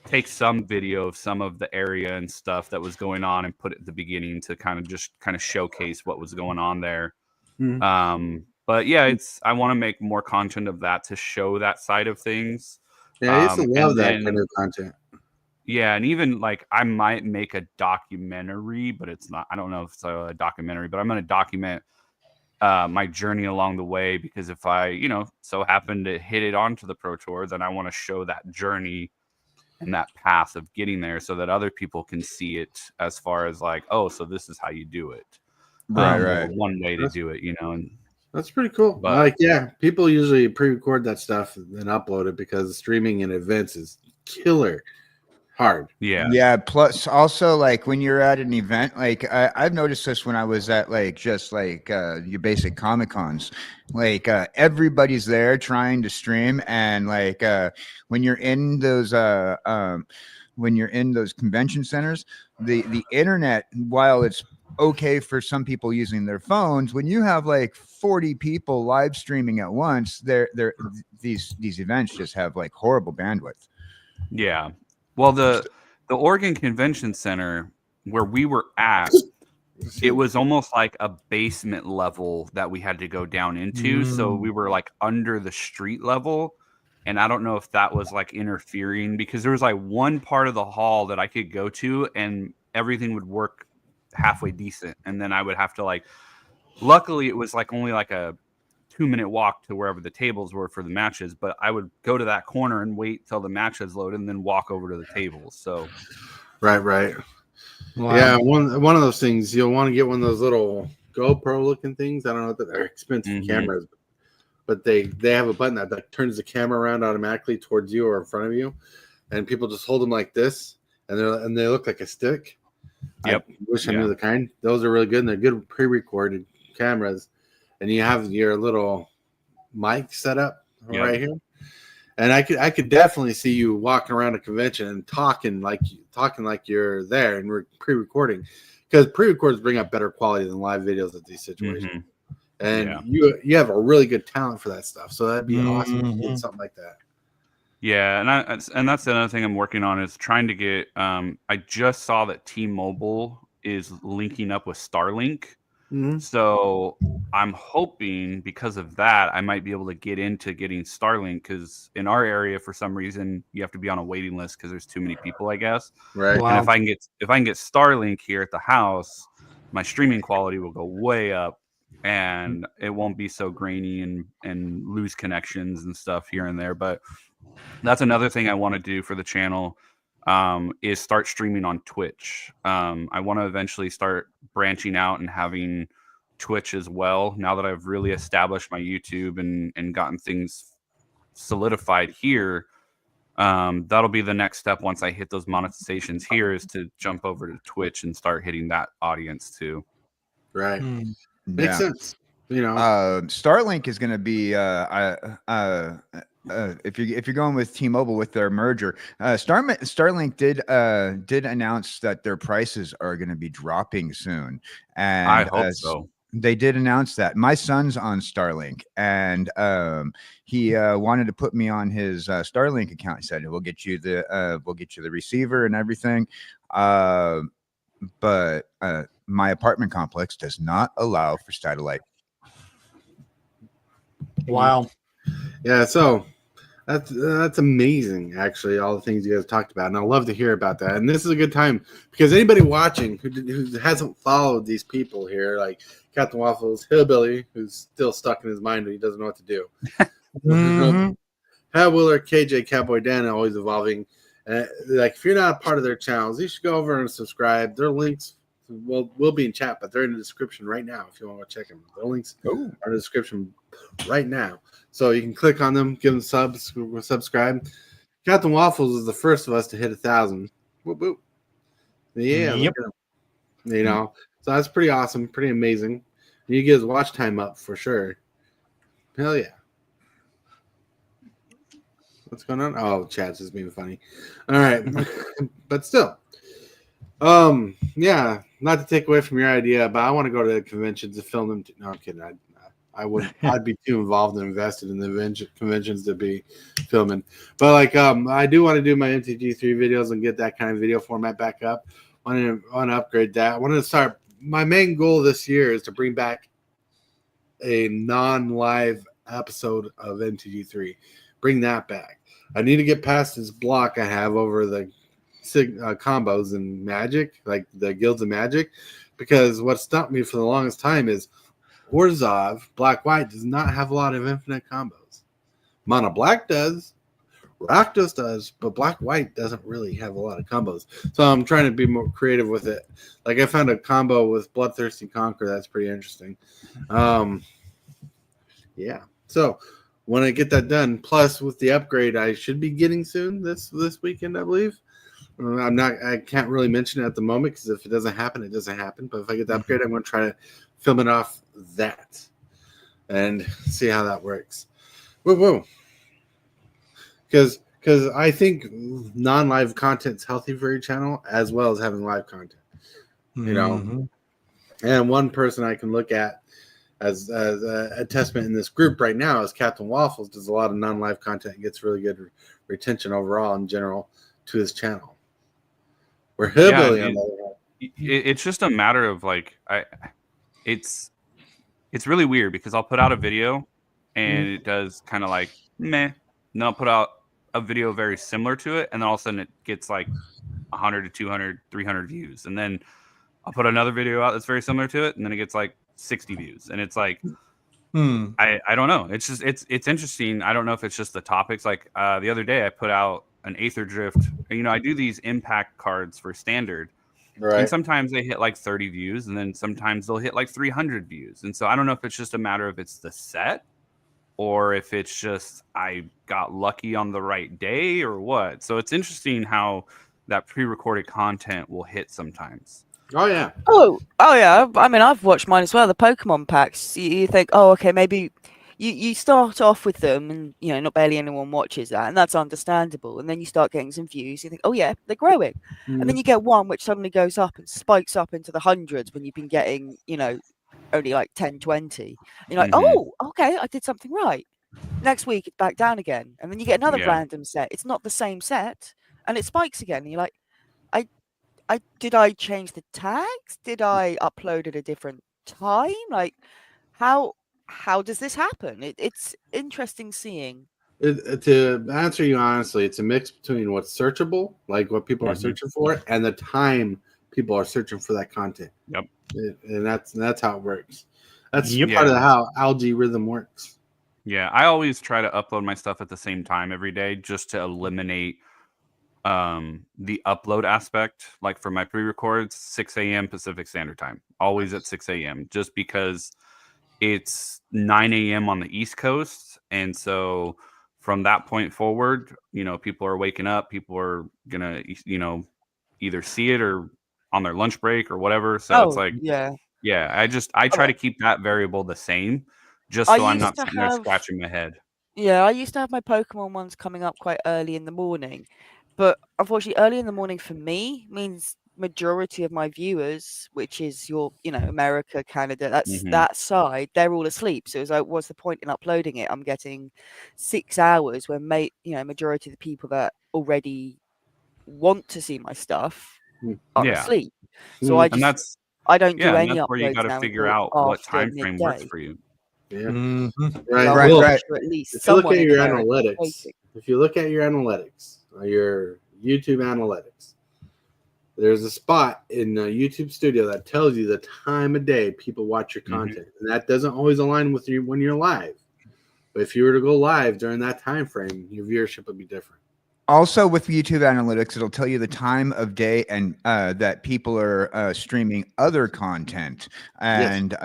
take some video of some of the area and stuff that was going on and put it at the beginning to kind of showcase what was going on there. But yeah, I want to make more content of that to show that side of things. Yeah, I used to love that kind of content. Yeah, and even like I might make a documentary, but it's not. I don't know if it's a documentary, but I'm going to document my journey along the way, because if I so happen to hit it onto the Pro Tour, then I want to show that journey and that path of getting there so that other people can see it as far as like, oh, so this is how you do it. Right, Or right. one way to do it, you know. And That's pretty cool. But- Like, yeah, people usually pre-record that stuff and then upload it because streaming in events is killer hard. Yeah. Plus, also, like when you're at an event, like I've noticed this when I was at like just like your basic Comic Cons, like everybody's there trying to stream, and like when you're in those convention centers, the internet, while it's okay for some people using their phones, when you have like 40 people live streaming at once, these events just have like horrible bandwidth. Yeah. Well, the Oregon Convention Center where we were at, it was almost like a basement level that we had to go down into. So we were like under the street level. And I don't know if that was like interfering, because there was like one part of the hall that I could go to and everything would work halfway decent. And then I would have to like, luckily it was like only like a 2-minute walk to wherever the tables were for the matches, but I would go to that corner and wait till the matches loaded and then walk over to the tables. So right. Wow. Yeah, one of those things, you'll want to get one of those little GoPro looking things. I don't know that they're expensive cameras, but they have a button that like turns the camera around automatically towards you or in front of you, and people just hold them like this, and they look like a stick. Yep. I wish I knew the kind. Those are really good, and they're good pre-recorded cameras. And you have your little mic set up right here. And I could definitely see you walking around a convention and talking like you're there and we're pre-recording, because pre-recorders bring up better quality than live videos at these situations. And you have a really good talent for that stuff. So that'd be awesome to get something like that. Yeah, and that's another thing I'm working on, is trying to get I just saw that T-Mobile is linking up with Starlink. So I'm hoping because of that, I might be able to get into getting Starlink, because in our area, for some reason, you have to be on a waiting list because there's too many people, I guess. Right. And if I can get Starlink here at the house, my streaming quality will go way up, and it won't be so grainy and lose connections and stuff here and there. But that's another thing I want to do for the channel. Is start streaming on Twitch. I want to eventually start branching out and having Twitch as well. Now that I've really established my YouTube and gotten things solidified here, that'll be the next step once I hit those monetizations here, is to jump over to Twitch and start hitting that audience too. Right. Makes sense. You know, Starlink is going to be if you're going with T-Mobile with their merger, Starlink did announce that their prices are going to be dropping soon, and I hope so. They did announce that. My son's on Starlink, and he wanted to put me on his Starlink account. He said, "We'll get you the receiver and everything," but my apartment complex does not allow for satellite. Wow. Yeah, so that's amazing, actually, all the things you guys talked about, and I love to hear about that. And this is a good time, because anybody watching who hasn't followed these people here, like Captain Waffles, Hillbilly, who's still stuck in his mind, he doesn't know what to do. Hat Willer, KJ, Cowboy Dan, always evolving. Like, if you're not a part of their channels, you should go over and subscribe. Their links will be in chat, but they're in the description right now if you want to check them. Their links are in the description right now. So you can click on them, give them subscribe. Captain Waffles is the first of us to hit 1,000. Whoop, whoop. Yeah. Yep. You know, so that's pretty awesome, pretty amazing. You get his watch time up for sure. Hell yeah. What's going on? Oh, chat's just being funny. All right. But still. Yeah, not to take away from your idea, but I want to go to the conventions to film them. No, I'm kidding. I wouldn't. I'd be too involved and invested in the conventions to be filming. But like, I do want to do my MTG3 videos and get that kind of video format back up. Want to upgrade that. I want to start. My main goal this year is to bring back a non-live episode of MTG3. Bring that back. I need to get past this block I have over the combos and Magic, like the Guilds of Magic, because what stumped me for the longest time is Orzhov Black White does not have a lot of infinite combos. Mono Black does, Rakdos does, but Black White doesn't really have a lot of combos. So I'm trying to be more creative with it. Like I found a combo with Bloodthirsty Conqueror that's pretty interesting. Yeah. So when I get that done, plus with the upgrade I should be getting soon this weekend, I believe. I can't really mention it at the moment because if it doesn't happen, it doesn't happen. But if I get the upgrade, I'm going to try to film it off that and see how that works. Whoa. Because I think non-live content's healthy for your channel as well as having live content. You know, and one person I can look at as a testament in this group right now is Captain Waffles. Does a lot of non-live content and gets really good retention overall in general to his channel. We're hillbilly on the other hand. It's just a matter of like it's really weird because I'll put out a video and it does kind of like meh. And then I'll put out a video very similar to it, and then all of a sudden it gets like 100 to 200, 300 views. And then I'll put another video out that's very similar to it, and then it gets like 60 views. And it's like I don't know. It's just it's interesting. I don't know if it's just the topics. Like the other day I put out an Aether Drift. You know, I do these impact cards for standard. Right. And sometimes they hit like 30 views, and then sometimes they'll hit like 300 views. And so I don't know if it's just a matter of it's the set or if it's just I got lucky on the right day or what. So it's interesting how that pre-recorded content will hit sometimes. Oh yeah. Oh yeah. I mean, I've watched mine as well. The Pokemon packs. You think, oh, okay, maybe you start off with them, and you know, not barely anyone watches that, and that's understandable. And then you start getting some views. You think, oh yeah, they're growing, and then you get one which suddenly goes up and spikes up into the hundreds when you've been getting, you know, only like 10, 20. And you're like, oh, okay, I did something right. Next week it's back down again, and then you get another random set. It's not the same set, and it spikes again. And you're like, did I change the tags? Did I upload at a different time? Like, how does this happen? It's interesting seeing. To answer you honestly, it's a mix between what's searchable, like what people are searching for, and the time people are searching for that content. Yep. And that's how it works. That's part of how algae rhythm works. Yeah, I always try to upload my stuff at the same time every day just to eliminate the upload aspect. Like for my pre-records, 6 a.m. Pacific Standard Time, always at 6 a.m. just because it's 9 a.m. on the East Coast. And so from that point forward, you know, people are waking up, people are gonna, you know, either see it or on their lunch break or whatever. So it's like, I try to keep that variable the same just so I'm not sitting there scratching my head. Yeah, I used to have my Pokemon ones coming up quite early in the morning, but unfortunately early in the morning for me means majority of my viewers, which is your, you know, America, Canada, that's that side, they're all asleep. So it was like, what's the point in uploading it? I'm getting 6 hours when majority of the people that already want to see my stuff are asleep. So I don't do any uploads. Where you got to figure out what time frame works for you. Yeah. Right. At least if you look at your analytics, your YouTube analytics, there's a spot in YouTube Studio that tells you the time of day people watch your content, and that doesn't always align with you when you're live. But if you were to go live during that time frame, your viewership would be different. Also, with YouTube analytics, it'll tell you the time of day and that people are streaming other content, and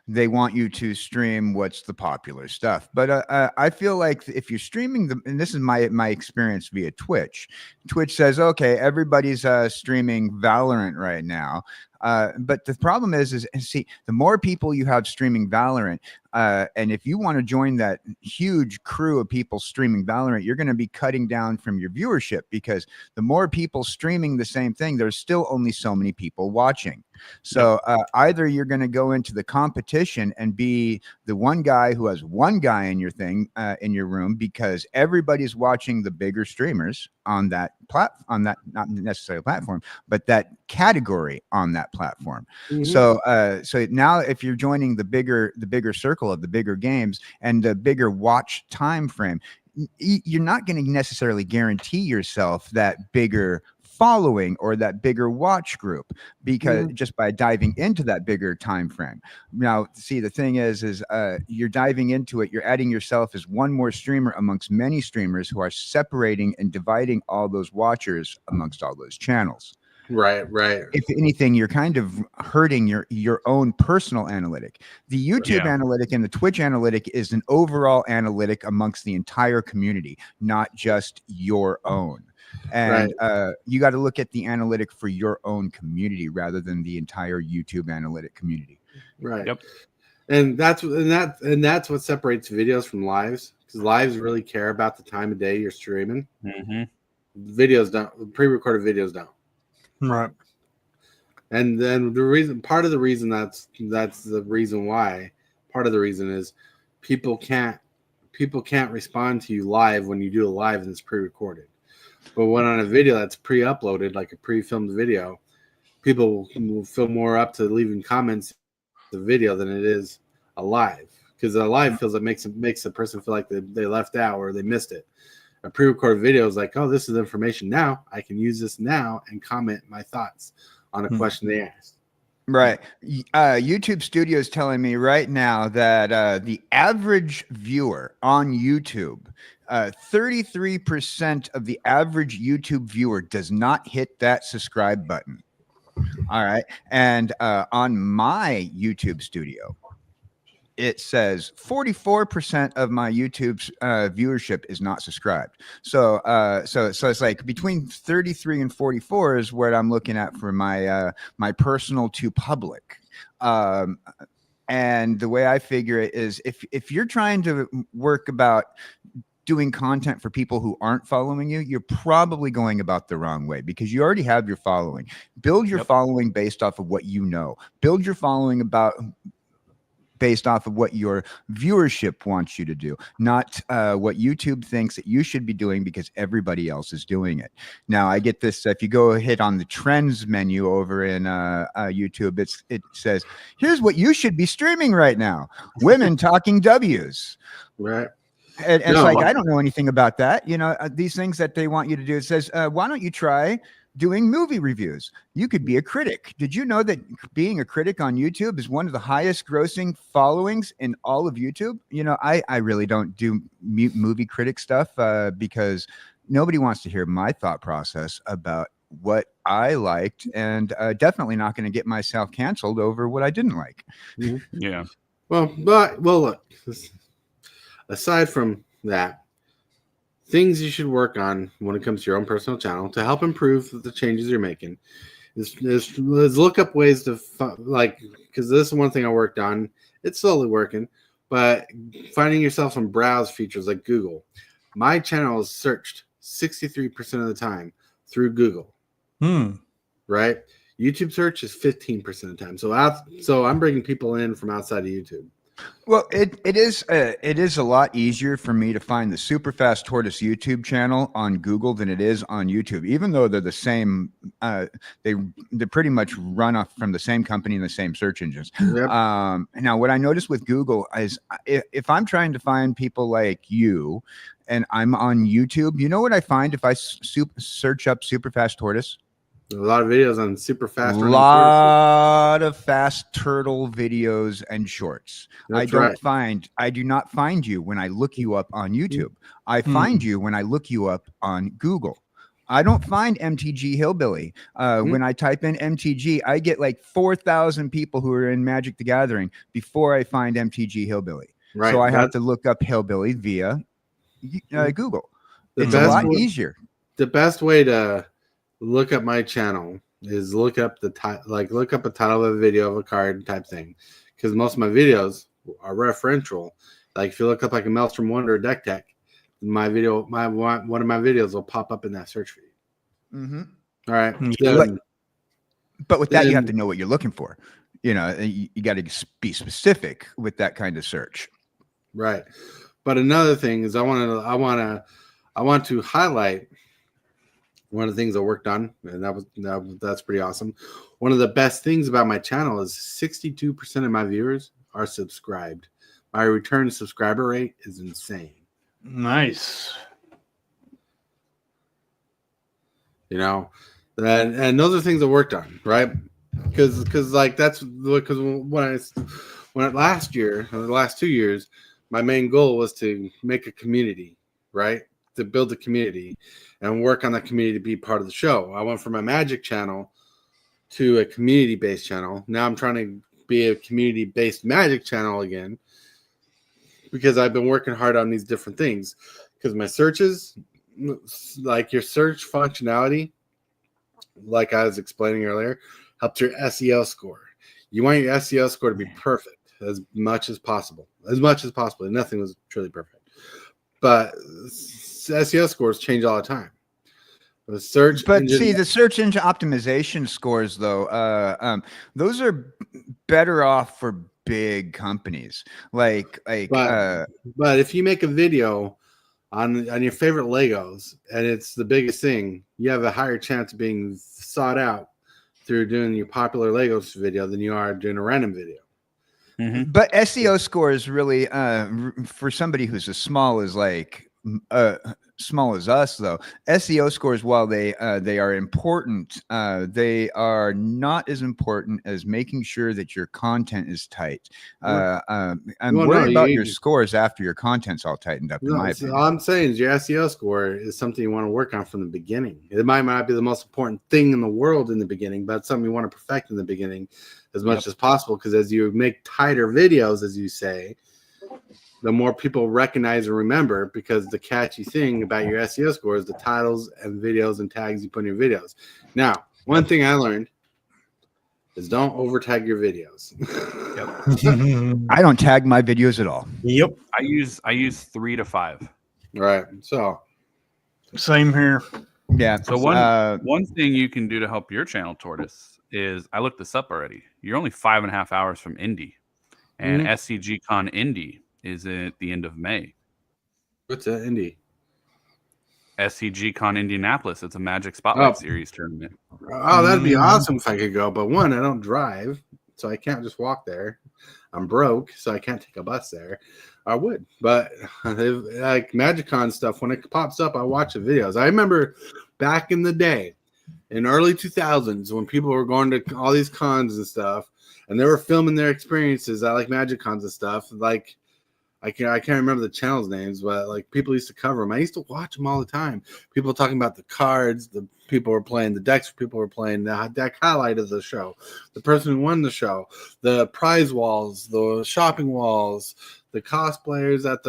they want you to stream what's the popular stuff. But I feel like if you're streaming and this is my experience via Twitch, Twitch says, okay, everybody's streaming Valorant right now. But the problem is see, the more people you have streaming Valorant, and if you want to join that huge crew of people streaming Valorant, you're going to be cutting down from your viewership, because the more people streaming the same thing, there's still only so many people watching. So either you're going to go into the competition and be the one guy who has one guy in your thing, in your room, because everybody's watching the bigger streamers on that not necessarily platform, but that category on that platform. So now if you're joining the bigger circle of the bigger games and the bigger watch time frame, you're not going to necessarily guarantee yourself that bigger following or that bigger watch group, because just by diving into that bigger time frame. Now, see, the thing is you're diving into it, you're adding yourself as one more streamer amongst many streamers who are separating and dividing all those watchers amongst all those channels. Right. If anything, you're kind of hurting your own personal analytic. The YouTube analytic and the Twitch analytic is an overall analytic amongst the entire community, not just your own. And you got to look at the analytic for your own community rather than the entire YouTube analytic community. Right. Yep. And that's what separates videos from lives, because lives really care about the time of day you're streaming. Videos don't. Pre-recorded videos don't. Right. And then part of the reason that's the reason why. Part of the reason is people can't respond to you live when you do a live and it's pre-recorded. But when on a video that's pre-uploaded, like a pre-filmed video, people will feel more up to leaving comments the video than it is a live, because a live feels it makes the person feel like they left out or they missed it. A pre-recorded video is like, oh, this is information now. I can use this now and comment my thoughts on a question they asked. Right. YouTube Studio is telling me right now that the average viewer on YouTube, 33% of the average YouTube viewer does not hit that subscribe button. All right. And on my YouTube Studio, it says 44% of my YouTube's viewership is not subscribed. So it's like between 33 and 44 is what I'm looking at for my my personal to public. And the way I figure it is, if you're trying to work about doing content for people who aren't following you, you're probably going about the wrong way, because you already have your following. Build your following based off of what you know. Build your following based off of what your viewership wants you to do, not what YouTube thinks that you should be doing because everybody else is doing it. Now, I get this. If you go hit on the trends menu over in YouTube, it says, here's what you should be streaming right now. Women talking W's. Right. And it's like, I don't know anything about that. You know, these things that they want you to do. It says, why don't you try doing movie reviews? You could be a critic. Did you know that being a critic on YouTube is one of the highest grossing followings in all of YouTube? You know, I really don't do movie critic stuff because nobody wants to hear my thought process about what I liked, and definitely not going to get myself canceled over what I didn't like. Yeah. Well, look, aside from that, things you should work on when it comes to your own personal channel to help improve the changes you're making is look up ways to because this is one thing I worked on. It's slowly working, but finding yourself some browse features like Google. My channel is searched 63% of the time through Google. Right? YouTube search is 15% of the time. So I'm bringing people in from outside of YouTube. Well, it is a lot easier for me to find the Superfast Tortoise YouTube channel on Google than it is on YouTube, even though they're the same. They pretty much run off from the same company and the same search engines. Yep. Now, what I noticed with Google is if I'm trying to find people like you, and I'm on YouTube, you know what I find if I search up Superfast Tortoise? A lot of videos on super fast. A lot of fast turtle videos and shorts. I do not find you when I look you up on YouTube. I find you when I look you up on Google. I don't find MTG Hillbilly. When I type in MTG, I get like 4,000 people who are in Magic the Gathering before I find MTG Hillbilly. Right. So I have to look up Hillbilly via Google. It's a lot easier. The best way to look up my channel is look up a title of a video of a card type thing, because most of my videos are referential. Like if you look up like a Maelstrom Wonder or Deck Tech, one of my videos will pop up in that search feed. All right, but with that you have to know what you're looking for. You know, you got to be specific with that kind of search. Right. But another thing is I want to highlight one of the things I worked on, and that's pretty awesome. One of the best things about my channel is 62% of my viewers are subscribed. My return subscriber rate is insane. Nice. You know, and those are things that worked on, right? Because like that's because when last year or the last 2 years, my main goal was to make a community, right? To build a community and work on that community to be part of the show. I went from a magic channel to a community-based channel. Now I'm trying to be a community-based magic channel again because I've been working hard on these different things. Because my searches, like your search functionality, like I was explaining earlier, helps your SEO score. You want your SEO score to be perfect as much as possible. As much as possible. Nothing was truly perfect. But SEO scores change all the time. The search see, the search engine optimization scores, though, those are better off for big companies. But if you make a video on your favorite Legos and it's the biggest thing, you have a higher chance of being sought out through doing your popular Legos video than you are doing a random video. Mm-hmm. But SEO score is really for somebody who's as small as small as us, though. SEO scores, while they are important, they are not as important as making sure that your content is tight. I'm worried about your scores after your content's all tightened up. In my opinion, all I'm saying is your SEO score is something you want to work on from the beginning. It might not be the most important thing in the world in the beginning, but it's something you want to perfect in the beginning as much as possible. Because as you make tighter videos, as you say, the more people recognize and remember, because the catchy thing about your SEO score is the titles and videos and tags you put in your videos. Now, one thing I learned is don't over tag your videos. I don't tag my videos at all. Yep. I use 3 to 5. Right. So same here. Yeah. So one thing you can do to help your channel, Tortoise, is I looked this up already. You're only 5.5 hours from Indy, and SCG Con Indy is at the end of May. What's that, Indy? SCG Con Indianapolis. It's a Magic Spotlight Series tournament. Oh, that'd be awesome if I could go. But one, I don't drive, so I can't just walk there. I'm broke, so I can't take a bus there. I would, but like MagicCon stuff, when it pops up, I watch the videos. I remember back in the day, in early 2000s, when people were going to all these cons and stuff, and they were filming their experiences at like MagicCons and stuff. Like I can't remember the channels names, but like people used to cover them. I used to watch them all the time. People talking about the cards, the people were playing the decks, people were playing the deck highlight of the show, the person who won the show, the prize walls, the shopping walls, the cosplayers at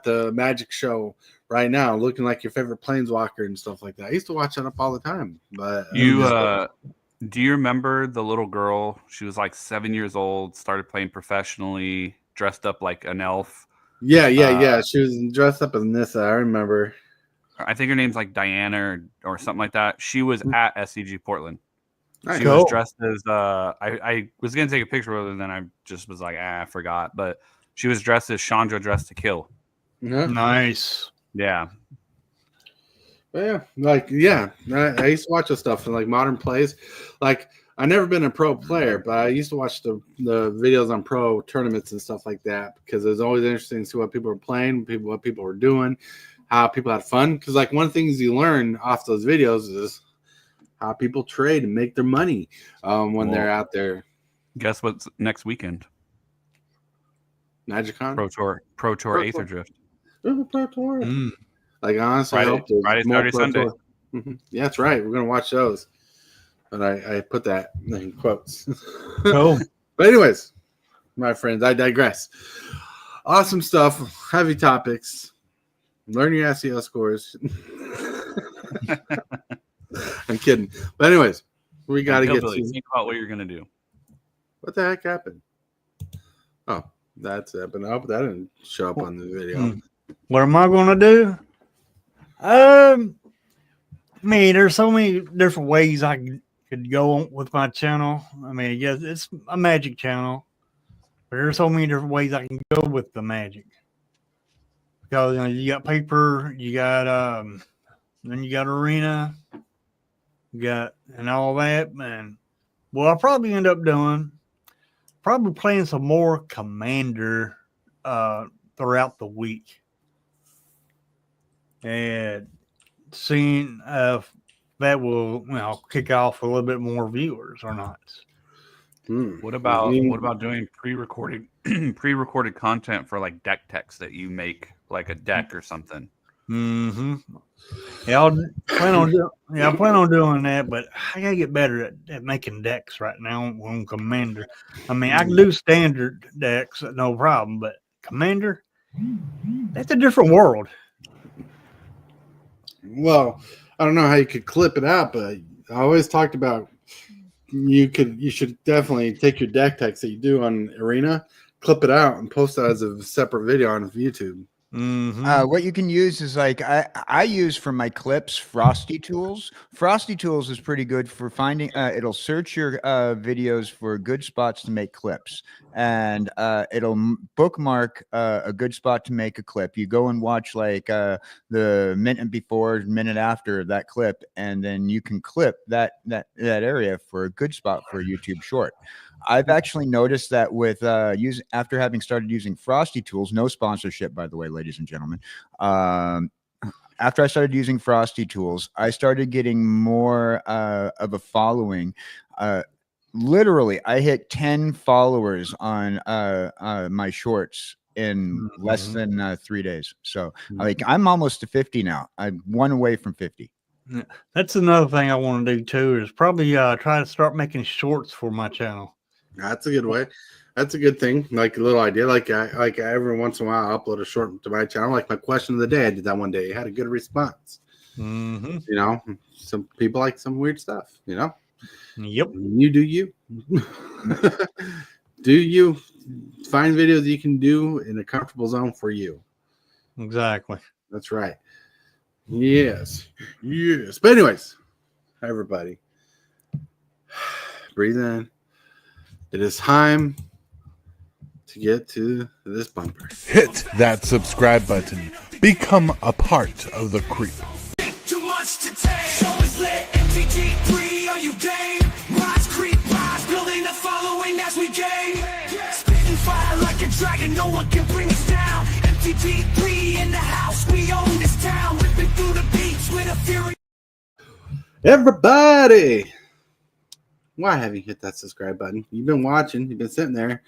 the Magic show right now, looking like your favorite planeswalker and stuff like that. I used to watch that up all the time. But do you remember the little girl? She was like 7 years old, started playing professionally, dressed up like an elf. Yeah. She was dressed up as Nissa. I remember. I think her name's like Diana or something like that. She was at SCG Portland. Nice. She was dressed as I was gonna take a picture of her, and then I just was like, I forgot. But she was dressed as Chandra Dressed to Kill. Yeah. Nice. Yeah. I used to watch this stuff in like modern plays. Like I've never been a pro player, but I used to watch the videos on pro tournaments and stuff like that because it was always interesting to see what people were playing, what people were doing, how people had fun. Because like one of the things you learn off those videos is how people trade and make their money when they're out there. Guess what's next weekend? MagicCon? Pro Tour Aether Drift. Oh, Pro Tour. Like honestly, I hope Friday, Saturday, Sunday. Yeah, that's right. We're gonna watch those. And I put that in quotes. Cool. But anyways, my friends, I digress. Awesome stuff. Heavy topics. Learn your SEO scores. I'm kidding. But anyways, we got to get to. Think about what you're gonna do. What the heck happened? Oh, that's it. But I hope that didn't show up on the video. What am I going to do? There's so many different ways I could go with my channel. I mean, yes, it's a magic channel, but there's so many different ways I can go with the magic. Because you got paper, you got then you got arena, you got and all that. And what I'll probably end up doing, probably playing some more Commander throughout the week. And seeing if that will, kick off a little bit more viewers or not. What about doing pre-recorded pre-recorded content for like deck text that you make, like a deck or something? Mm-hmm. Yeah, I plan on doing that, but I gotta get better at making decks right now on Commander. I mean, I can do standard decks, no problem, but Commander, that's a different world. Well, I don't know how you could clip it out, but I always talked about you should definitely take your deck text that you do on Arena, clip it out, and post it as a separate video on YouTube. What you can use is like I use for my clips Frosty Tools. Frosty Tools is pretty good for finding. It'll search your videos for good spots to make clips, and it'll bookmark a good spot to make a clip. You go and watch like the minute before, minute after that clip, and then you can clip that area for a good spot for a YouTube short. I've actually noticed that with after having started using Frosty Tools, no sponsorship, by the way, ladies and gentlemen. After I started using Frosty Tools, I started getting more of a following. Literally, I hit 10 followers on my shorts in less than 3 days. So, like, I'm almost to 50 now. I'm one away from 50. That's another thing I want to do too. Is probably try to start making shorts for my channel. That's a good way. That's a good thing. Like a little idea. Like every once in a while, I upload a short to my channel. Like my question of the day, I did that one day. It had a good response. You know, some people like some weird stuff. You know. Yep. You do you. Do you find videos you can do in a comfortable zone for you? Exactly. That's right. Yes. Yes. But anyways, hi everybody. Breathe in. It is time to get to this bumper. Hit that subscribe button. Become a part of the creep. Too much to take. Show is lit. MTG3, are you game? Rise, creep, rise. Building a following as we gain. Spitting fire like a dragon. No one can bring us down. MTG3 in the house. We own this town. Ripping through the beats with a fury. Everybody, why have you hit that subscribe button? You've been watching. You've been sitting there.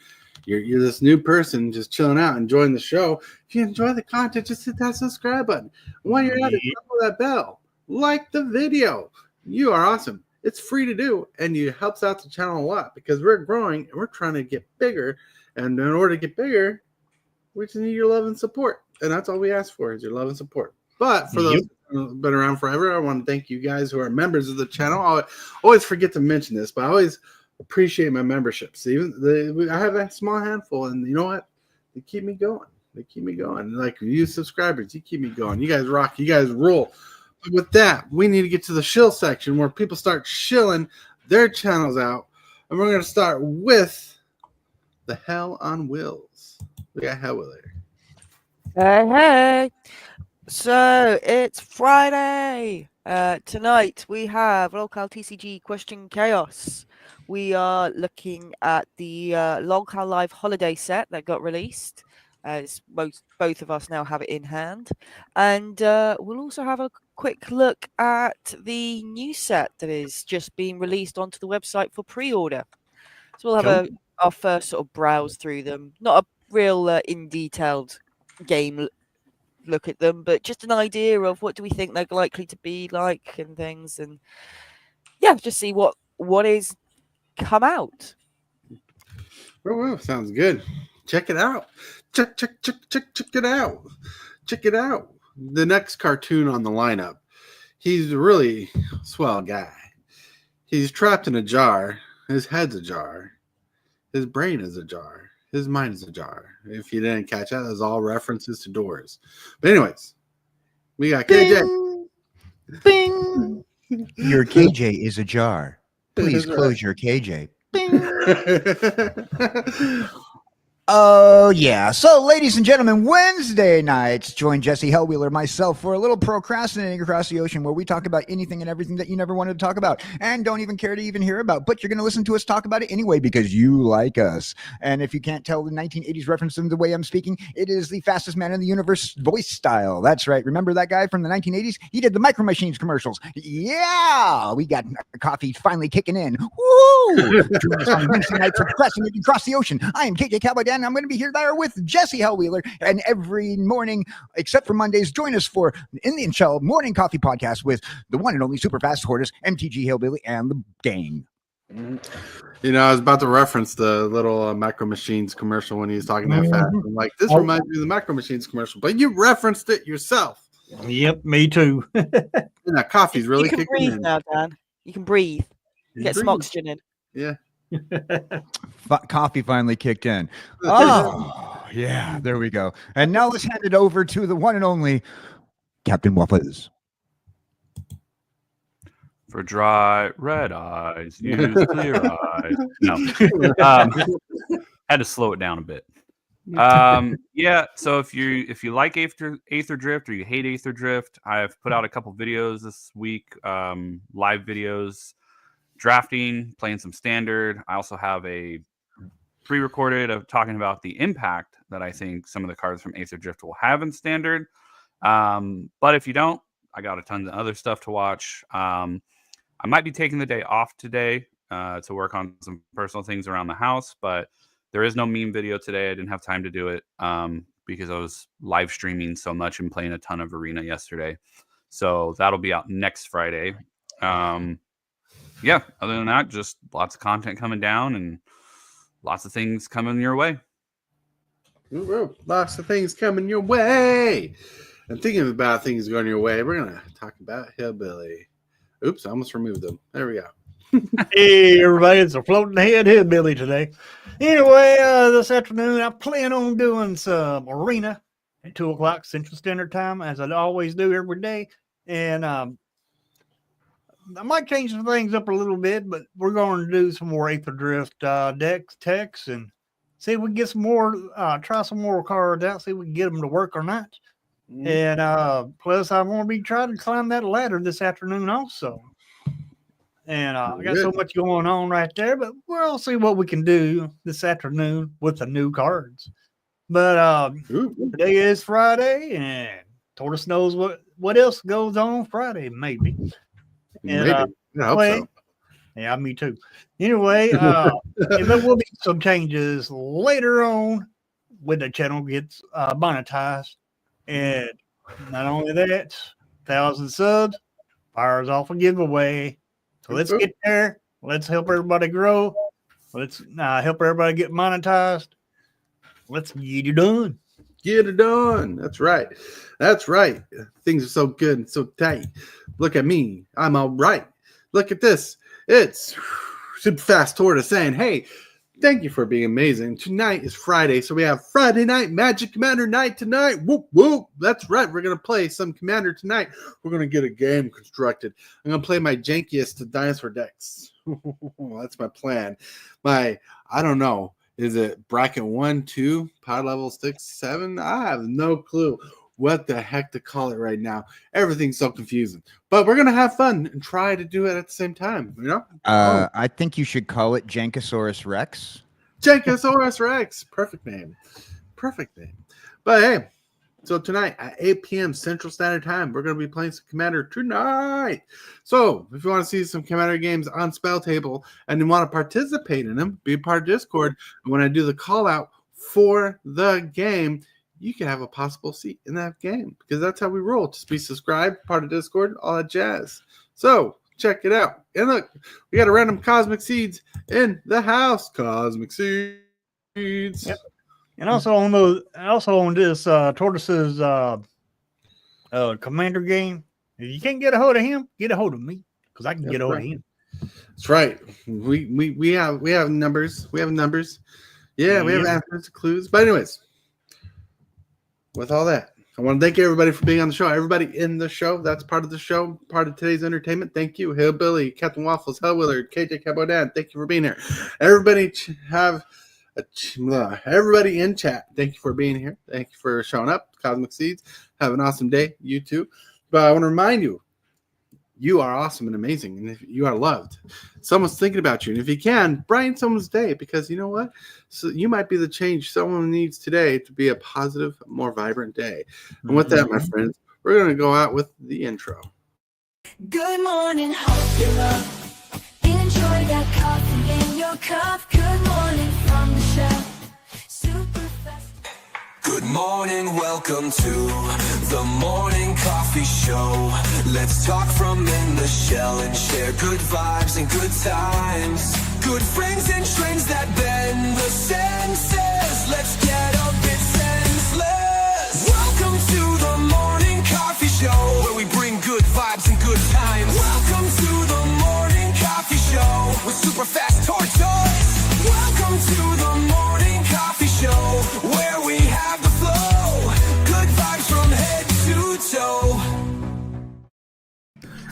You're this new person just chilling out, enjoying the show. If you enjoy the content, just hit that subscribe button. While you're at it, click that bell. Like the video. You are awesome. It's free to do, and it helps out the channel a lot because we're growing and we're trying to get bigger. And in order to get bigger, we just need your love and support. And that's all we ask for is your love and support. But for those who've been around forever, I want to thank you guys who are members of the channel. I always forget to mention this, but I always appreciate my memberships. I have a small handful, and you know what? They keep me going. They keep me going. Like you subscribers, you keep me going. You guys rock. You guys rule. But with that, we need to get to the shill section where people start shilling their channels out. And we're going to start with the Hell on Wheels. We got Hell with her. Hey. So it's Friday. Tonight we have Locale TCG Question Chaos. We are looking at the Locale Live holiday set that got released. Both of us now have it in hand. And we'll also have a quick look at the new set that is just being released onto the website for pre-order. So we'll have our first sort of browse through them. Not a real in detailed game look at them, but just an idea of what do we think they're likely to be like and things, and yeah, just see what is come out. Oh, sounds good. Check it out. Check it out. Check it out. The next cartoon on the lineup. He's a really swell guy. He's trapped in a jar. His head's a jar. His brain is a jar. His mind is a jar. If you didn't catch that, that's all references to doors. But anyways, we got KJ. Bing. Your KJ is a jar. Please close your KJ. Oh, yeah. So, ladies and gentlemen, Wednesday nights, join Jesse Hellwheeler, myself, for a little procrastinating across the ocean where we talk about anything and everything that you never wanted to talk about and don't even care to even hear about. But you're going to listen to us talk about it anyway because you like us. And if you can't tell the 1980s reference in the way I'm speaking, it is the fastest man in the universe voice style. That's right. Remember that guy from the 1980s? He did the Micro Machines commercials. Yeah! We got coffee finally kicking in. Woo! Join us on Wednesday night for procrastinating across the ocean. I am KJ Cowboy Dan. I'm going to be here there with Jesse Hellwheeler, and every morning, except for Mondays, join us for Indian Shell Morning Coffee Podcast with the one and only Superfast Tortoise, MTG Hillbilly, and the gang. You know, I was about to reference the little Micro Machines commercial when he was talking that fast. I'm like, this reminds me of the Micro Machines commercial, but you referenced it yourself. Yep, me too. And that coffee's really You can kicking breathe in. now, Dan. You can breathe. You get some breathe. oxygen in. Yeah. Coffee finally kicked in. Oh, yeah, there we go. And now let's hand it over to the one and only Captain Waffles. For dry red eyes, use clear eyes. No, had to slow it down a bit. Yeah. So if you like Aether Drift or you hate Aether Drift, I've put out a couple videos this week, live videos, drafting, playing some standard. I also have a pre-recorded of talking about the impact that I think some of the cards from Aether Drift will have in standard. But if you don't, I got a ton of other stuff to watch. I might be taking the day off today to work on some personal things around the house, but there is no meme video today. I didn't have time to do it because I was live streaming so much and playing a ton of Arena yesterday. So that'll be out next Friday. Yeah, other than that, just lots of content coming down and lots of things coming your way. Lots of things coming your way. And thinking about things going your way, we're going to talk about Hillbilly. Oops, I almost removed them. There we go. Hey, everybody, it's a floating head hillbilly today. Anyway, this afternoon, I plan on doing some Arena at 2 o'clock Central Standard Time, as I always do every day. And I might change some things up a little bit, but we're going to do some more Aether Drift decks, techs, and see if we can get some more, try some more cards out, see if we can get them to work or not. And plus, I want to be trying to climb that ladder this afternoon also. And I got so much going on right there, but we'll see what we can do this afternoon with the new cards. But today is Friday, and Tortoise knows what else goes on Friday, maybe. And, I hope so. Yeah, me too. Anyway, and there will be some changes later on when the channel gets monetized. And not only that, 1,000 subs, fires off a giveaway. So let's get there. Let's help everybody grow. Let's help everybody get monetized. Let's get it done. Get it done. That's right. That's right. Things are so good and so tight. Look at me. I'm all right. Look at this. It's Superfast Tortoise saying, hey, thank you for being amazing. Tonight is Friday, so we have Friday night Magic Commander night tonight. Whoop, whoop. That's right. We're going to play some Commander tonight. We're going to get a game constructed. I'm going to play my jankiest dinosaur decks. That's my plan. I don't know. Is it bracket 1, 2, power level 6, 7? I have no clue what the heck to call it right now. Everything's so confusing. But we're going to have fun and try to do it at the same time, you know? I think you should call it Jankosaurus Rex. Jankosaurus Rex. Perfect name. Perfect name. But hey, so tonight at 8 p.m. Central Standard Time, we're going to be playing some Commander tonight. So if you want to see some Commander games on Spell Table and you want to participate in them, be a part of Discord. And when I do the call out for the game, you can have a possible seat in that game because that's how we roll. Just be subscribed, part of Discord, all that jazz. So check it out. And look, we got a random Cosmic Seeds in the house. Cosmic Seeds. Yep. And also on this Tortoise's Commander game, if you can't get a hold of him, get a hold of me because I can get a hold of him. That's right. We have numbers. We have numbers. Yeah, we have answers, clues. But anyways, with all that, I want to thank everybody for being on the show. Everybody in the show, that's part of the show, part of today's entertainment. Thank you, Hillbilly, Captain Waffles, Hellwheeler, KJ Cabodan. Thank you for being here. Everybody have Everybody in chat, thank you for being here. Thank you for showing up. Cosmic Seeds, have an awesome day. You too. But I want to remind you, you are awesome and amazing, and if you are loved. Someone's thinking about you, and if you can, brighten someone's day, because you know what? So you might be the change someone needs today to be a positive, more vibrant day. And with that, my friends, we're going to go out with the intro. Good morning, hope you're up. Enjoy that coffee in your cup. Good morning from the shelf. Superfast. Good morning, welcome to the morning coffee show. Let's talk from in the shell and share good vibes and good times. Good friends and trends that bend the senses. Let's get a bit senseless. Welcome to the morning coffee show, where we bring good vibes and good times. Welcome to the morning coffee show with Superfast Tortoise. Welcome to the morning coffee show, where we have the flow. Good vibes from head to toe.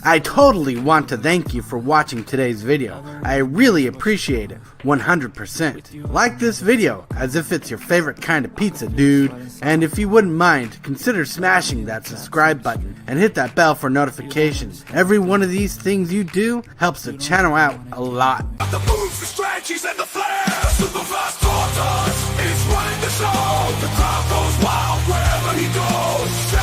I totally want to thank you for watching today's video. I really appreciate it, 100%. Like this video as if it's your favorite kind of pizza, dude. And if you wouldn't mind, consider smashing that subscribe button and hit that bell for notifications. Every one of these things you do helps the channel out a lot. The moves, the stretchies, and the flair. Superfast Tortoise is running the show. The crowd goes wild wherever he goes.